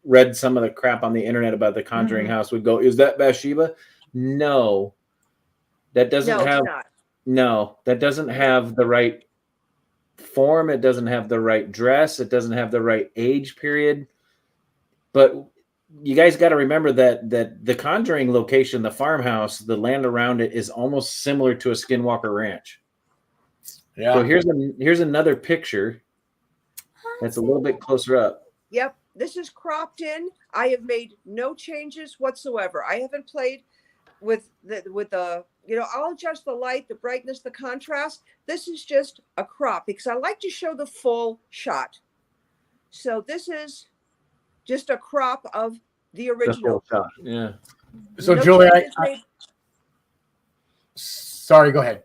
read some of the crap on the internet about the Conjuring house would go, is that Bathsheba? No, that doesn't that doesn't have the right form. It doesn't have the right dress. It doesn't have the right age period. But you guys got to remember that the Conjuring location, the farmhouse, the land around it is almost similar to a Skinwalker Ranch. Yeah. So here's another picture that's a little bit closer up. Yep. This is cropped in. I have made no changes whatsoever. I haven't played with the I'll adjust the light, the brightness, the contrast. This is just a crop because I like to show the full shot. So this is just a crop of the original. The full shot. Yeah. So Julie, sorry, go ahead.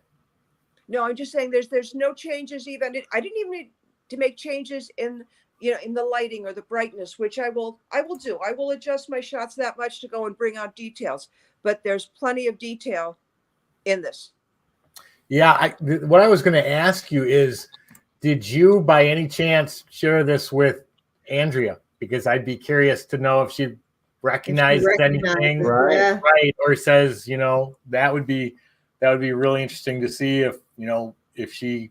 No, I'm just saying there's no changes even. I didn't even need to make changes in the lighting or the brightness, which I will do. I will adjust my shots that much to go and bring out details, but there's plenty of detail in this. Yeah. What I was going to ask you is, did you by any chance share this with Andrea? Because I'd be curious to know if she recognized anything, right? Or says, that would be really interesting to see if she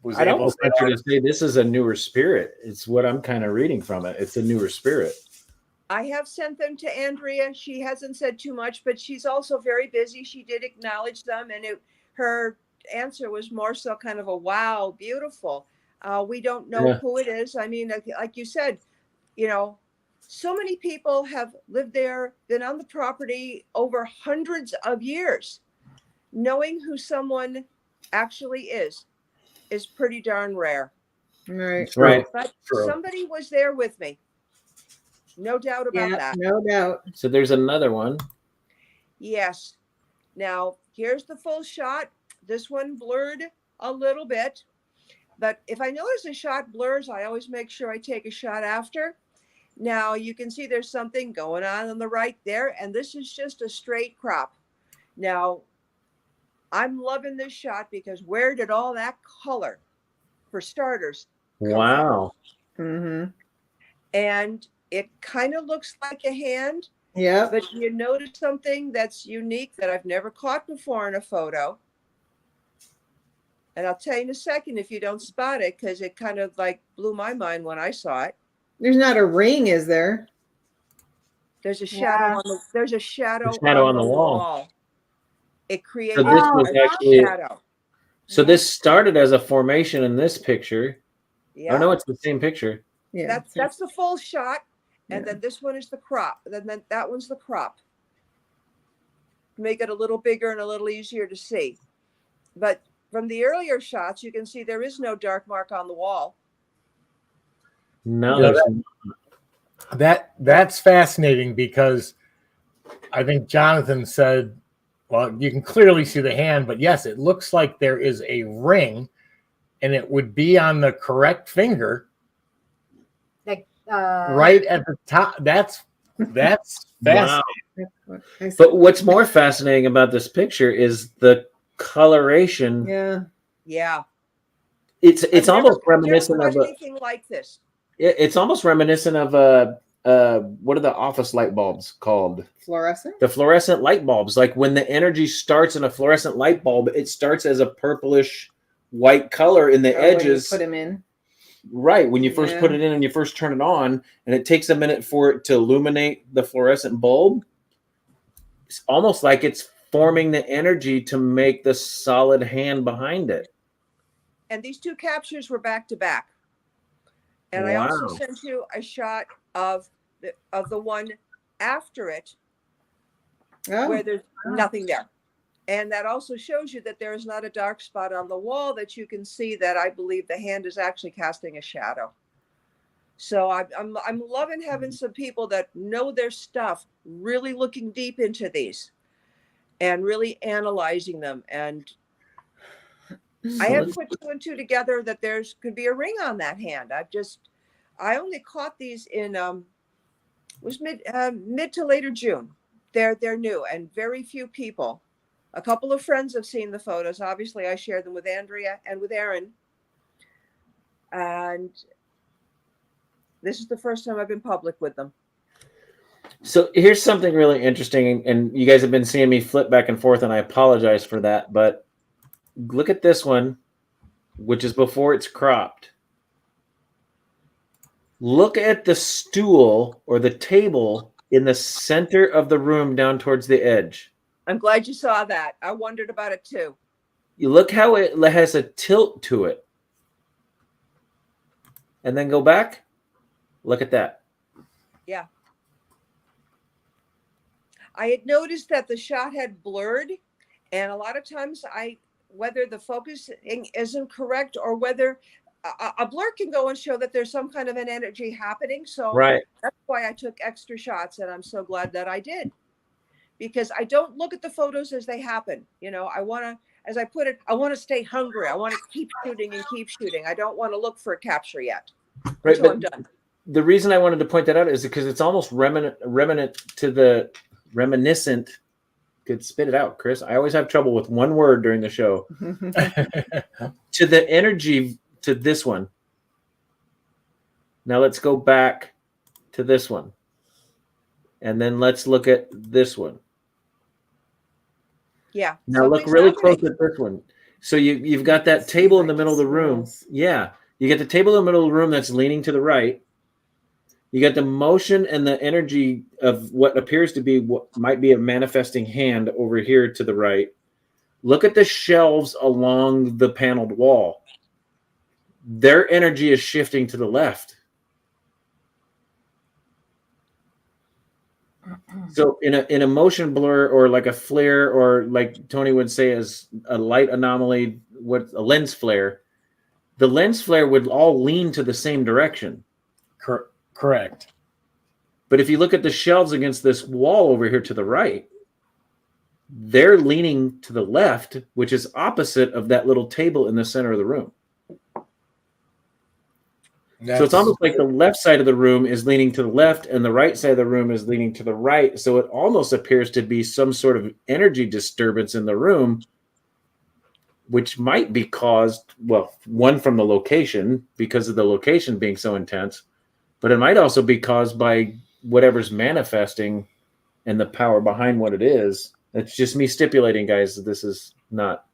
was able to say this is a newer spirit. It's what I'm kind of reading from it. It's a newer spirit. I have sent them to Andrea. She hasn't said too much, but she's also very busy. She did acknowledge them, and her answer was more so kind of a wow, beautiful. We don't know who it is. I mean, like you said, you know, so many people have lived there, been on the property over hundreds of years. Knowing who someone actually is pretty darn rare. Right. Right. But True. somebody was there with me. No doubt about Yeah, that. no doubt. So there's another one. Yes. Now, here's the full shot. This one blurred a little bit. But if I notice a shot blurs, I always make sure I take a shot after. Now, you can see there's something going on the right there. And this is just a straight crop. Now, I'm loving this shot because where did all that color, for starters, come from? Wow. Mm-hmm. And it kind of looks like a hand. Yeah. But you notice something that's unique that I've never caught before in a photo. And I'll tell you in a second if you don't spot it, because it kind of like blew my mind when I saw it. There's not a ring, is there? There's a shadow Yeah. on the there's a shadow, on the wall. It created So this was a actually shadow. so this started as a formation in this picture. Yeah. Oh no, it's the same picture. Yeah. That's the full shot. And Yeah. then this one is the crop. Then that one's the crop. Make it a little bigger and a little easier to see. But from the earlier shots, you can see there is no dark mark on the wall. No, Yeah, there's That's fascinating because I think Jonathan said, well, you can clearly see the hand, but yes, it looks like there is a ring and it would be on the correct finger Like right at the top. That's fascinating. wow. But what's more fascinating about this picture is the coloration. Yeah. Yeah. It's I've almost never reminiscent of anything like this. it's almost reminiscent of what are the office light bulbs called? Fluorescent? The fluorescent light bulbs. Like when the energy starts in a fluorescent light bulb, it starts as a purplish white color in the edges. Put them in. Right. When you first Yeah. put it in and you first turn it on, and it takes a minute for it to illuminate the fluorescent bulb. It's almost like it's forming the energy to make the solid hand behind it. And these two captures were back to back. And I also Wow. sent you a shot of the one after it Oh. where there's nothing there. And that also shows you that there is not a dark spot on the wall, that you can see that I believe the hand is actually casting a shadow. So I'm loving having some people that know their stuff, really looking deep into these and really analyzing them. And I have put two and two together that there's could be a ring on that hand. I only caught these in was mid to later June. They're new and very few people. A couple of friends have seen the photos. Obviously, I shared them with Andrea and with Aaron. And this is the first time I've been public with them. So here's something really interesting, and you guys have been seeing me flip back and forth, and I apologize for that, but look at this one, which is before it's cropped. Look at the stool or the table in the center of the room down towards the edge. I'm glad you saw that. I wondered about it too. You look how it has a tilt to it. And then go back. Look at that. Yeah. I had noticed that the shot had blurred, and a lot of times whether the focusing isn't correct or whether a blur can go and show that there's some kind of an energy happening. So Right. that's why I took extra shots, and I'm so glad that I did. Because I don't look at the photos as they happen. You know, I want to, as I put it, I want to stay hungry. I want to keep shooting and keep shooting. I don't want to look for a capture yet Right, until I'm but done. the reason I wanted to point that out is because it's almost reminiscent. Could spit it out, Chris. I always have trouble with one word during the show. To the energy to this one. Now let's go back to this one. And then let's look at this one. Yeah. Now look something's really happening. close at this one. So you've got that table in the middle of the room. Yeah. You get the table in the middle of the room that's leaning to the right. You got the motion and the energy of what appears to be what might be a manifesting hand over here to the right. Look at the shelves along the paneled wall. Their energy is shifting to the left. So in a motion blur or like a flare, or like Tony would say as a light anomaly, what a lens flare, the lens flare would all lean to the same direction. Correct. But if you look at the shelves against this wall over here to the right, they're leaning to the left, which is opposite of that little table in the center of the room. So it's almost like the left side of the room is leaning to the left and the right side of the room is leaning to the right. So it almost appears to be some sort of energy disturbance in the room, which might be caused, well, one, from the location, because of the location being so intense, but it might also be caused by whatever's manifesting and the power behind what it is. It's just me stipulating, guys, that this is not.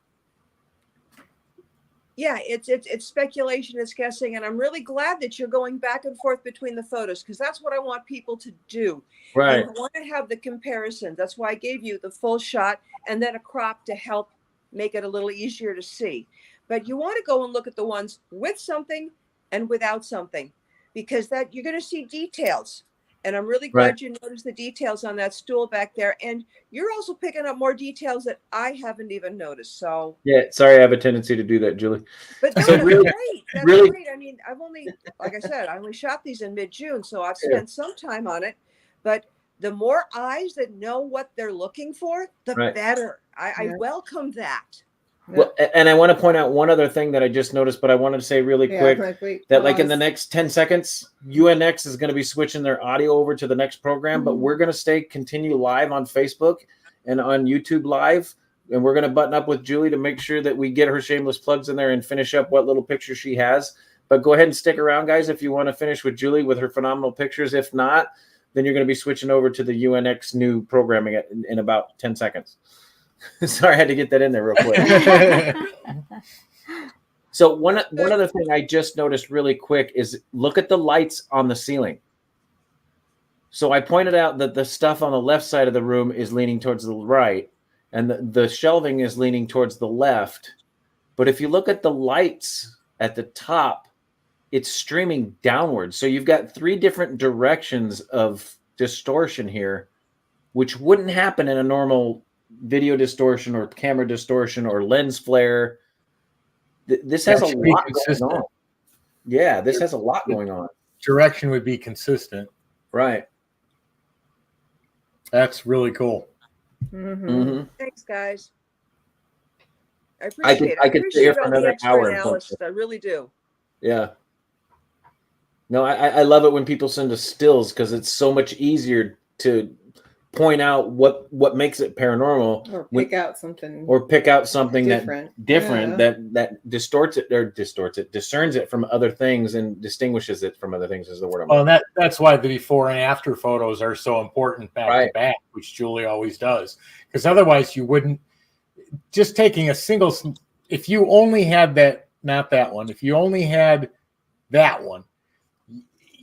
Yeah, it's speculation, it's guessing, and I'm really glad that you're going back and forth between the photos, because that's what I want people to do. Right. And I want to have the comparison. That's why I gave you the full shot and then a crop to help make it a little easier to see. But you want to go and look at the ones with something and without something, because that you're going to see details. And I'm really glad you noticed the details on that stool back there. And you're also picking up more details that I haven't even noticed. So yeah, sorry, I have a tendency to do that, Julie. But no, So that's really- great. That's really- great. I mean, I've only, like I said, I only shot these in mid-June, so I've spent some time on it. But the more eyes that know what they're looking for, the better. I welcome that. Well, and I want to point out one other thing that I just noticed, but I wanted to say really quick that like in the next 10 seconds, UNX is going to be switching their audio over to the next program, but we're going to continue live on Facebook and on YouTube Live. And we're going to button up with Julie to make sure that we get her shameless plugs in there and finish up what little picture she has. But go ahead and stick around, guys, if you want to finish with Julie with her phenomenal pictures. If not, then you're going to be switching over to the UNX new programming in about 10 seconds. Sorry, I had to get that in there real quick. So one other thing I just noticed really quick is look at the lights on the ceiling. So I pointed out that the stuff on the left side of the room is leaning towards the right, and the shelving is leaning towards the left. But if you look at the lights at the top, it's streaming downwards. So you've got 3 different directions of distortion here, which wouldn't happen in a normal video distortion or camera distortion or lens flare. This has a lot going on. Yeah, this has a lot going on. Direction would be consistent. Right. That's really cool. Thanks, guys. I appreciate it. I could stay here for all the another extra hour. analysis. I really do. Yeah. No, I love it when people send us stills because it's so much easier to point out what makes it paranormal, or pick out something different. that distorts it, discerns it from other things and distinguishes it from other things is the word. Well, that's why the before and after photos are so important back to back, which Julie always does, because otherwise you wouldn't just taking a single. If you only had that, not that one, if you only had that one,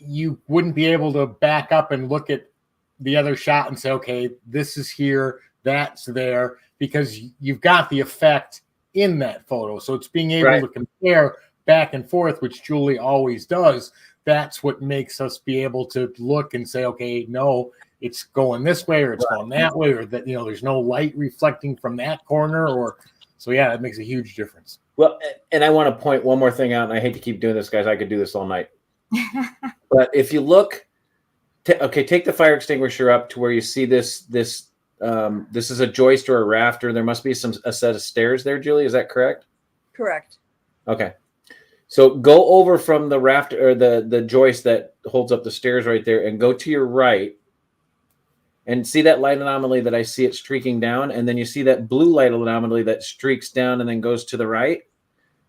you wouldn't be able to back up and look at the other shot and say, okay, this is here, that's there, because you've got the effect in that photo. So it's being able to compare back and forth, which Julie always does. That's what makes us be able to look and say, okay, no, it's going this way or it's going that way, or that, there's no light reflecting from that corner, or so yeah, that makes a huge difference. Well, and I want to point one more thing out, and I hate to keep doing this, guys. I could do this all night. But if you look, take the fire extinguisher up to where you see this. This is a joist or a rafter. There must be a set of stairs there, Julie. Is that correct? Correct. Okay. So go over from the rafter or the joist that holds up the stairs right there, and go to your right, and see that light anomaly that I see it streaking down, and then you see that blue light anomaly that streaks down and then goes to the right.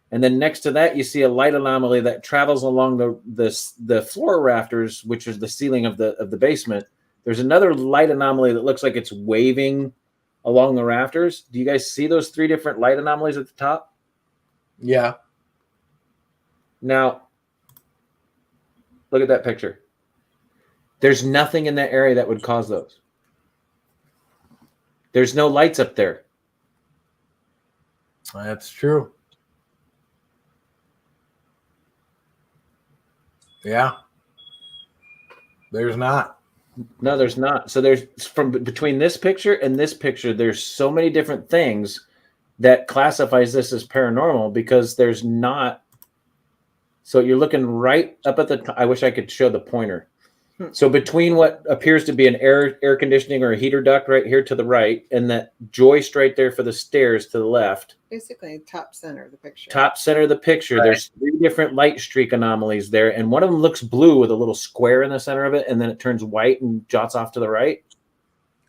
And then next to that, you see a light anomaly that travels along the floor rafters, which is the ceiling of the basement. There's another light anomaly that looks like it's waving along the rafters. Do you guys see those 3 different light anomalies at the top? Yeah. Now, look at that picture. There's nothing in that area that would cause those. There's no lights up there. That's true. Yeah. There's not. No, there's not. So there's from between this picture and this picture, there's so many different things that classifies this as paranormal because there's not. So you're looking right up at the. I wish I could show the pointer. So between what appears to be an air conditioning or a heater duct right here to the right, and that joist right there for the stairs to the left. Basically, top center of the picture. Top center of the picture. Right. There's 3 different light streak anomalies there, and one of them looks blue with a little square in the center of it, and then it turns white and jots off to the right.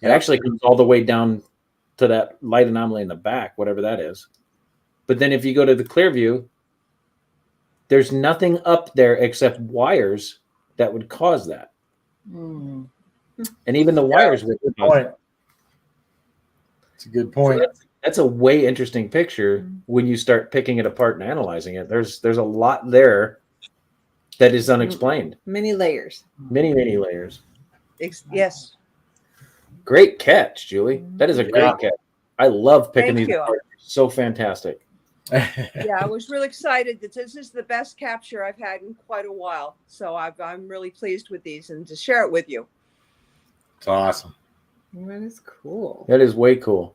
It actually comes all the way down to that light anomaly in the back, whatever that is. But then if you go to the clear view, there's nothing up there except wires that would cause that. Mm. And even the wires would cause Point. that. It's a good point. So that's a way interesting picture when you start picking it apart and analyzing it. There's a lot there that is unexplained. Many layers. Many layers. Yes. Great catch, Julie. That is a great catch. I love picking Thank these you. apart. So fantastic. Yeah, I was really excited that this is the best capture I've had in quite a while. So I'm really pleased with these and to share it with you. It's awesome. That is cool. That is way cool.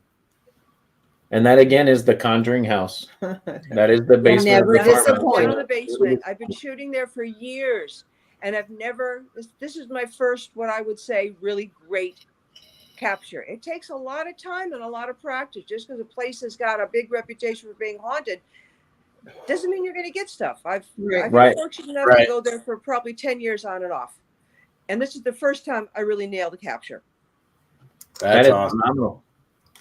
And that again is the Conjuring house. That is the basement. Never of the That is apartment. down in the basement. I've been shooting there for years, and I've never. This is my first, what I would say, really great capture. It takes a lot of time and a lot of practice. Just because a place has got a big reputation for being haunted, doesn't mean you're going to get stuff. I've been fortunate enough to go there for probably 10 years on and off, and this is the first time I really nailed a capture. That's awesome. Phenomenal.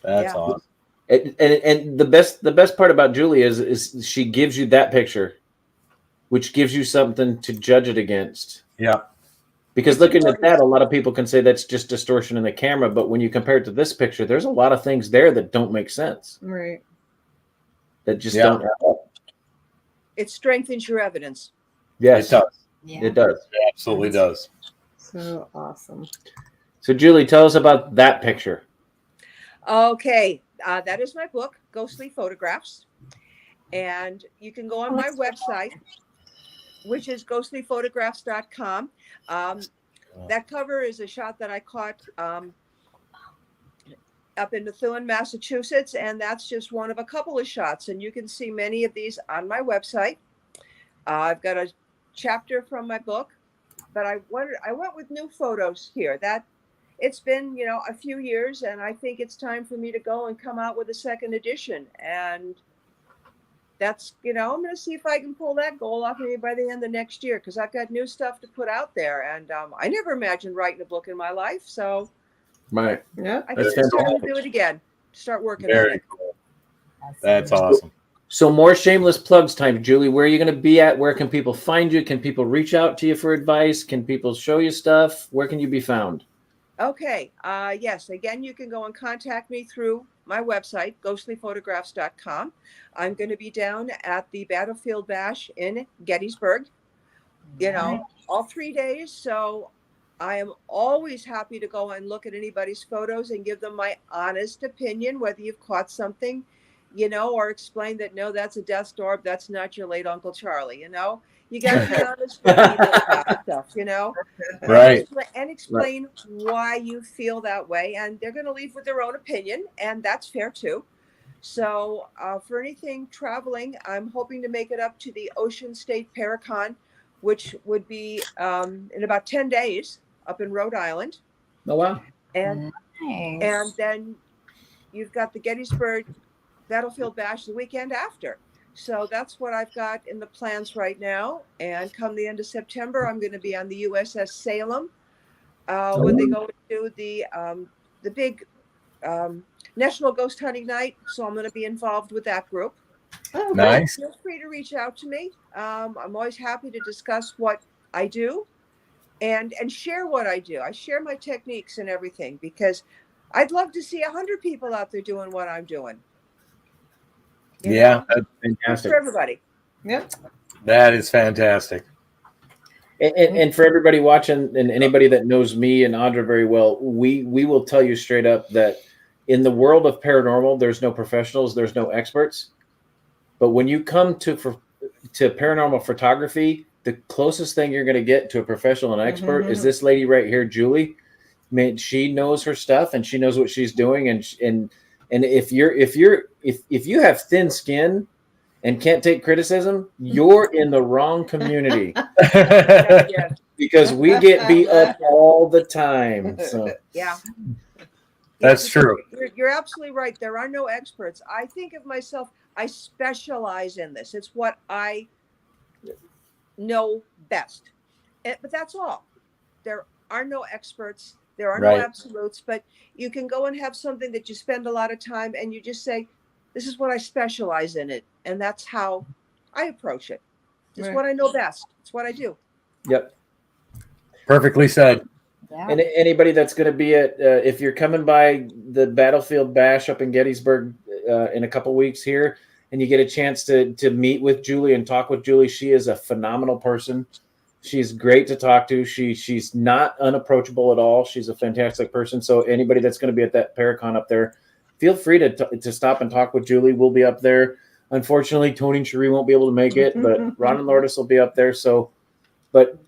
That's awesome. And the best part about Julie is she gives you that picture, which gives you something to judge it against. Yeah. Because looking at that, a lot of people can say that's just distortion in the camera, but when you compare it to this picture, there's a lot of things there that don't make sense. Right. That just don't add up. It strengthens your evidence. Yes, It does. Yeah. it does. It absolutely does. So awesome. So Julie, tell us about that picture. Okay, that is my book, Ghostly Photographs. And you can go on my website, which is ghostlyphotographs.com. That cover is a shot that I caught up in Methuen, Massachusetts, and that's just one of a couple of shots. And you can see many of these on my website. I've got a chapter from my book, but I went with new photos here. That it's been, a few years, and I think it's time for me to go and come out with a second edition. And that's, I'm going to see if I can pull that goal off maybe by the end of next year, because I've got new stuff to put out there. And I never imagined writing a book in my life. So Right. Yeah. I think it's time to do it again. Start working on Very it. cool. That's awesome. So more shameless plugs time, Julie. Where are you going to be at? Where can people find you? Can people reach out to you for advice? Can people show you stuff? Where can you be found? Okay. Yes. Again, you can go and contact me through my website, ghostlyphotographs.com. I'm going to be down at the Battlefield Bash in Gettysburg, all 3 days. So I am always happy to go and look at anybody's photos and give them my honest opinion, whether you've caught something, or explain that, no, that's a death orb. That's not your late Uncle Charlie, You got to be honest with people about stuff, Right. And explain why you feel that way. And they're going to leave with their own opinion, and that's fair too. So for anything traveling, I'm hoping to make it up to the Ocean State Paracon, which would be in about 10 days up in Rhode Island. Oh, wow. And Nice. and then you've got the Gettysburg Battlefield Bash the weekend after. So that's what I've got in the plans right now. And come the end of September, I'm going to be on the USS Salem when they go to the big National Ghost Hunting Night. So I'm going to be involved with that group. Oh, Nice. Feel free to reach out to me. I'm always happy to discuss what I do and share what I do. I share my techniques and everything because I'd love to see 100 people out there doing what I'm doing. Yeah, That's It's fantastic. for everybody. Yep. that is fantastic. And for everybody watching and anybody that knows me and Audra very well, we will tell you straight up that in the world of paranormal, there's no professionals, there's no experts. But when you come to paranormal photography, the closest thing you're going to get to a professional and expert is this lady right here, Julie. she knows her stuff and she knows what she's doing. And if you have thin skin and can't take criticism, you're in the wrong community. Because we get beat up all the time. So Yeah. That's true. You're absolutely right. There are no experts. I think of myself, I specialize in this. It's what I know best. But that's all. There are no experts. There are no absolutes, but you can go and have something that you spend a lot of time and you just say, this is what I specialize in it. And that's how I approach it. It's what I know best. It's what I do. Yep. Perfectly said. Yeah. And anybody that's going to be at, if you're coming by the Battlefield Bash up in Gettysburg in a couple weeks here, and you get a chance to meet with Julie and talk with Julie, she is a phenomenal person. She's great to talk to. She's not unapproachable at all. She's a fantastic person. So anybody that's going to be at that Paracon up there, feel free to stop and talk with Julie. We'll be up there. Unfortunately, Tony and Cherie won't be able to make it, but Ron and Lourdes will be up there. So, but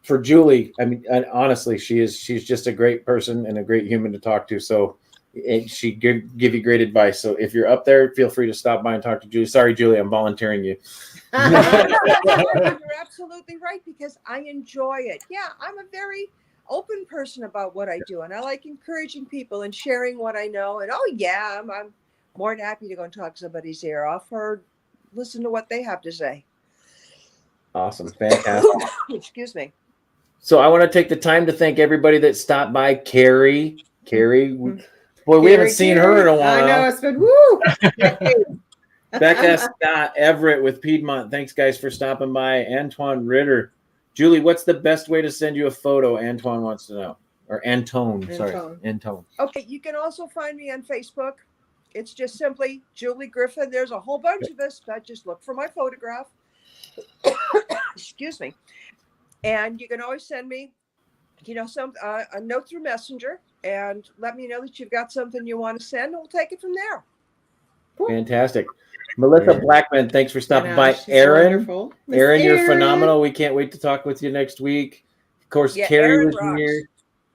for Julie, I mean, honestly, she's just a great person and a great human to talk to. So she give you great advice. So if you're up there, feel free to stop by and talk to Julie. Sorry, Julie, I'm volunteering you. You're absolutely right, because I enjoy it. Yeah, I'm a very open person about what I do, and I like encouraging people and sharing what I know. And I'm more than happy to go and talk somebody's ear off or listen to what they have to say. Awesome. Fantastic. Excuse me. So I want to take the time to thank everybody that stopped by. Carrie, boy, we haven't seen her in a while. I know, it's been woo. Becca, Scott, Everett with Piedmont. Thanks, guys, for stopping by. Antoine Ritter. Julie, what's the best way to send you a photo? Antoine wants to know. Or Antone. Sorry. Antone. Okay, you can also find me on Facebook. It's just simply Julie Griffin. There's a whole bunch of us that just look for my photograph. Excuse me. And you can always send me, a note through Messenger and let me know that you've got something you want to send, and we'll take it from there. Fantastic. Melissa Blackman, thanks for stopping by. Aaron, you're phenomenal. We can't wait to talk with you next week. Of course, Carrie was here.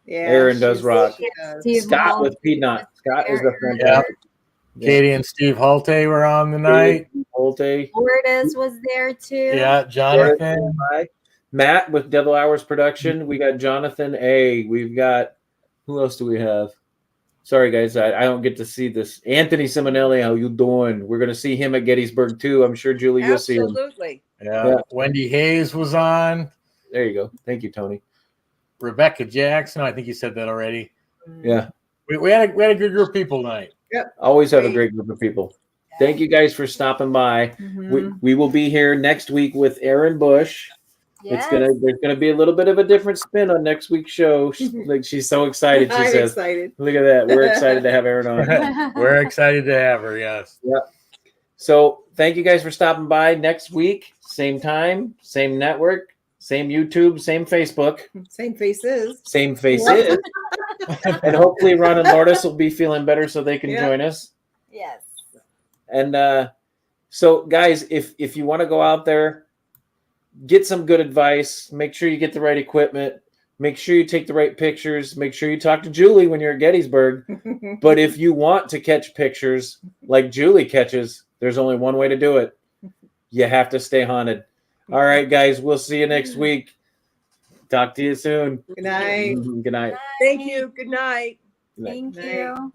Yeah, Aaron does rock. Steve Scott with Piedmont. Scott is a fantastic. Katie and Steve Holte were on the night. Holte. Lourdes was there too. Yeah, Jonathan. Matt with Devil Hours Production. We got Jonathan A. We've got, who else do we have? Sorry, guys, I don't get to see this. Anthony Simonelli, how you doing? We're going to see him at Gettysburg, too. I'm sure, Julie, you'll see him. Absolutely. Yeah. Wendy Hayes was on. There you go. Thank you, Tony. Rebecca Jackson. I think you said that already. Yeah. We had a good group of people tonight. Yep. Always have a great group of people. Thank you guys for stopping by. We will be here next week with Erin Bush. Yes. There's gonna be a little bit of a different spin on next week's show. She's so excited. She says, excited. "Look at that! We're excited to have Erin on." We're excited to have her. Yes. Yep. So thank you guys for stopping by. Next week, same time, same network, same YouTube, same Facebook, Same faces. same faces, and hopefully Ron and Lourdes will be feeling better so they can join us. Yes. And so, guys, if you want to go out there, get some good advice. Make sure you get the right equipment. Make sure you take the right pictures. Make sure you talk to Julie when you're at Gettysburg. But if you want to catch pictures like Julie catches, there's only one way to do it. You have to stay haunted. All right, guys, we'll see you next week. Talk to you soon. Good night. Good night. Thank you. Good night. Thank you.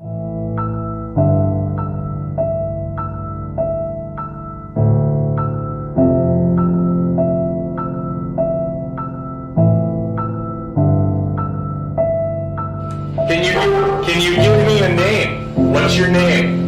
Can you give me a name? What's your name?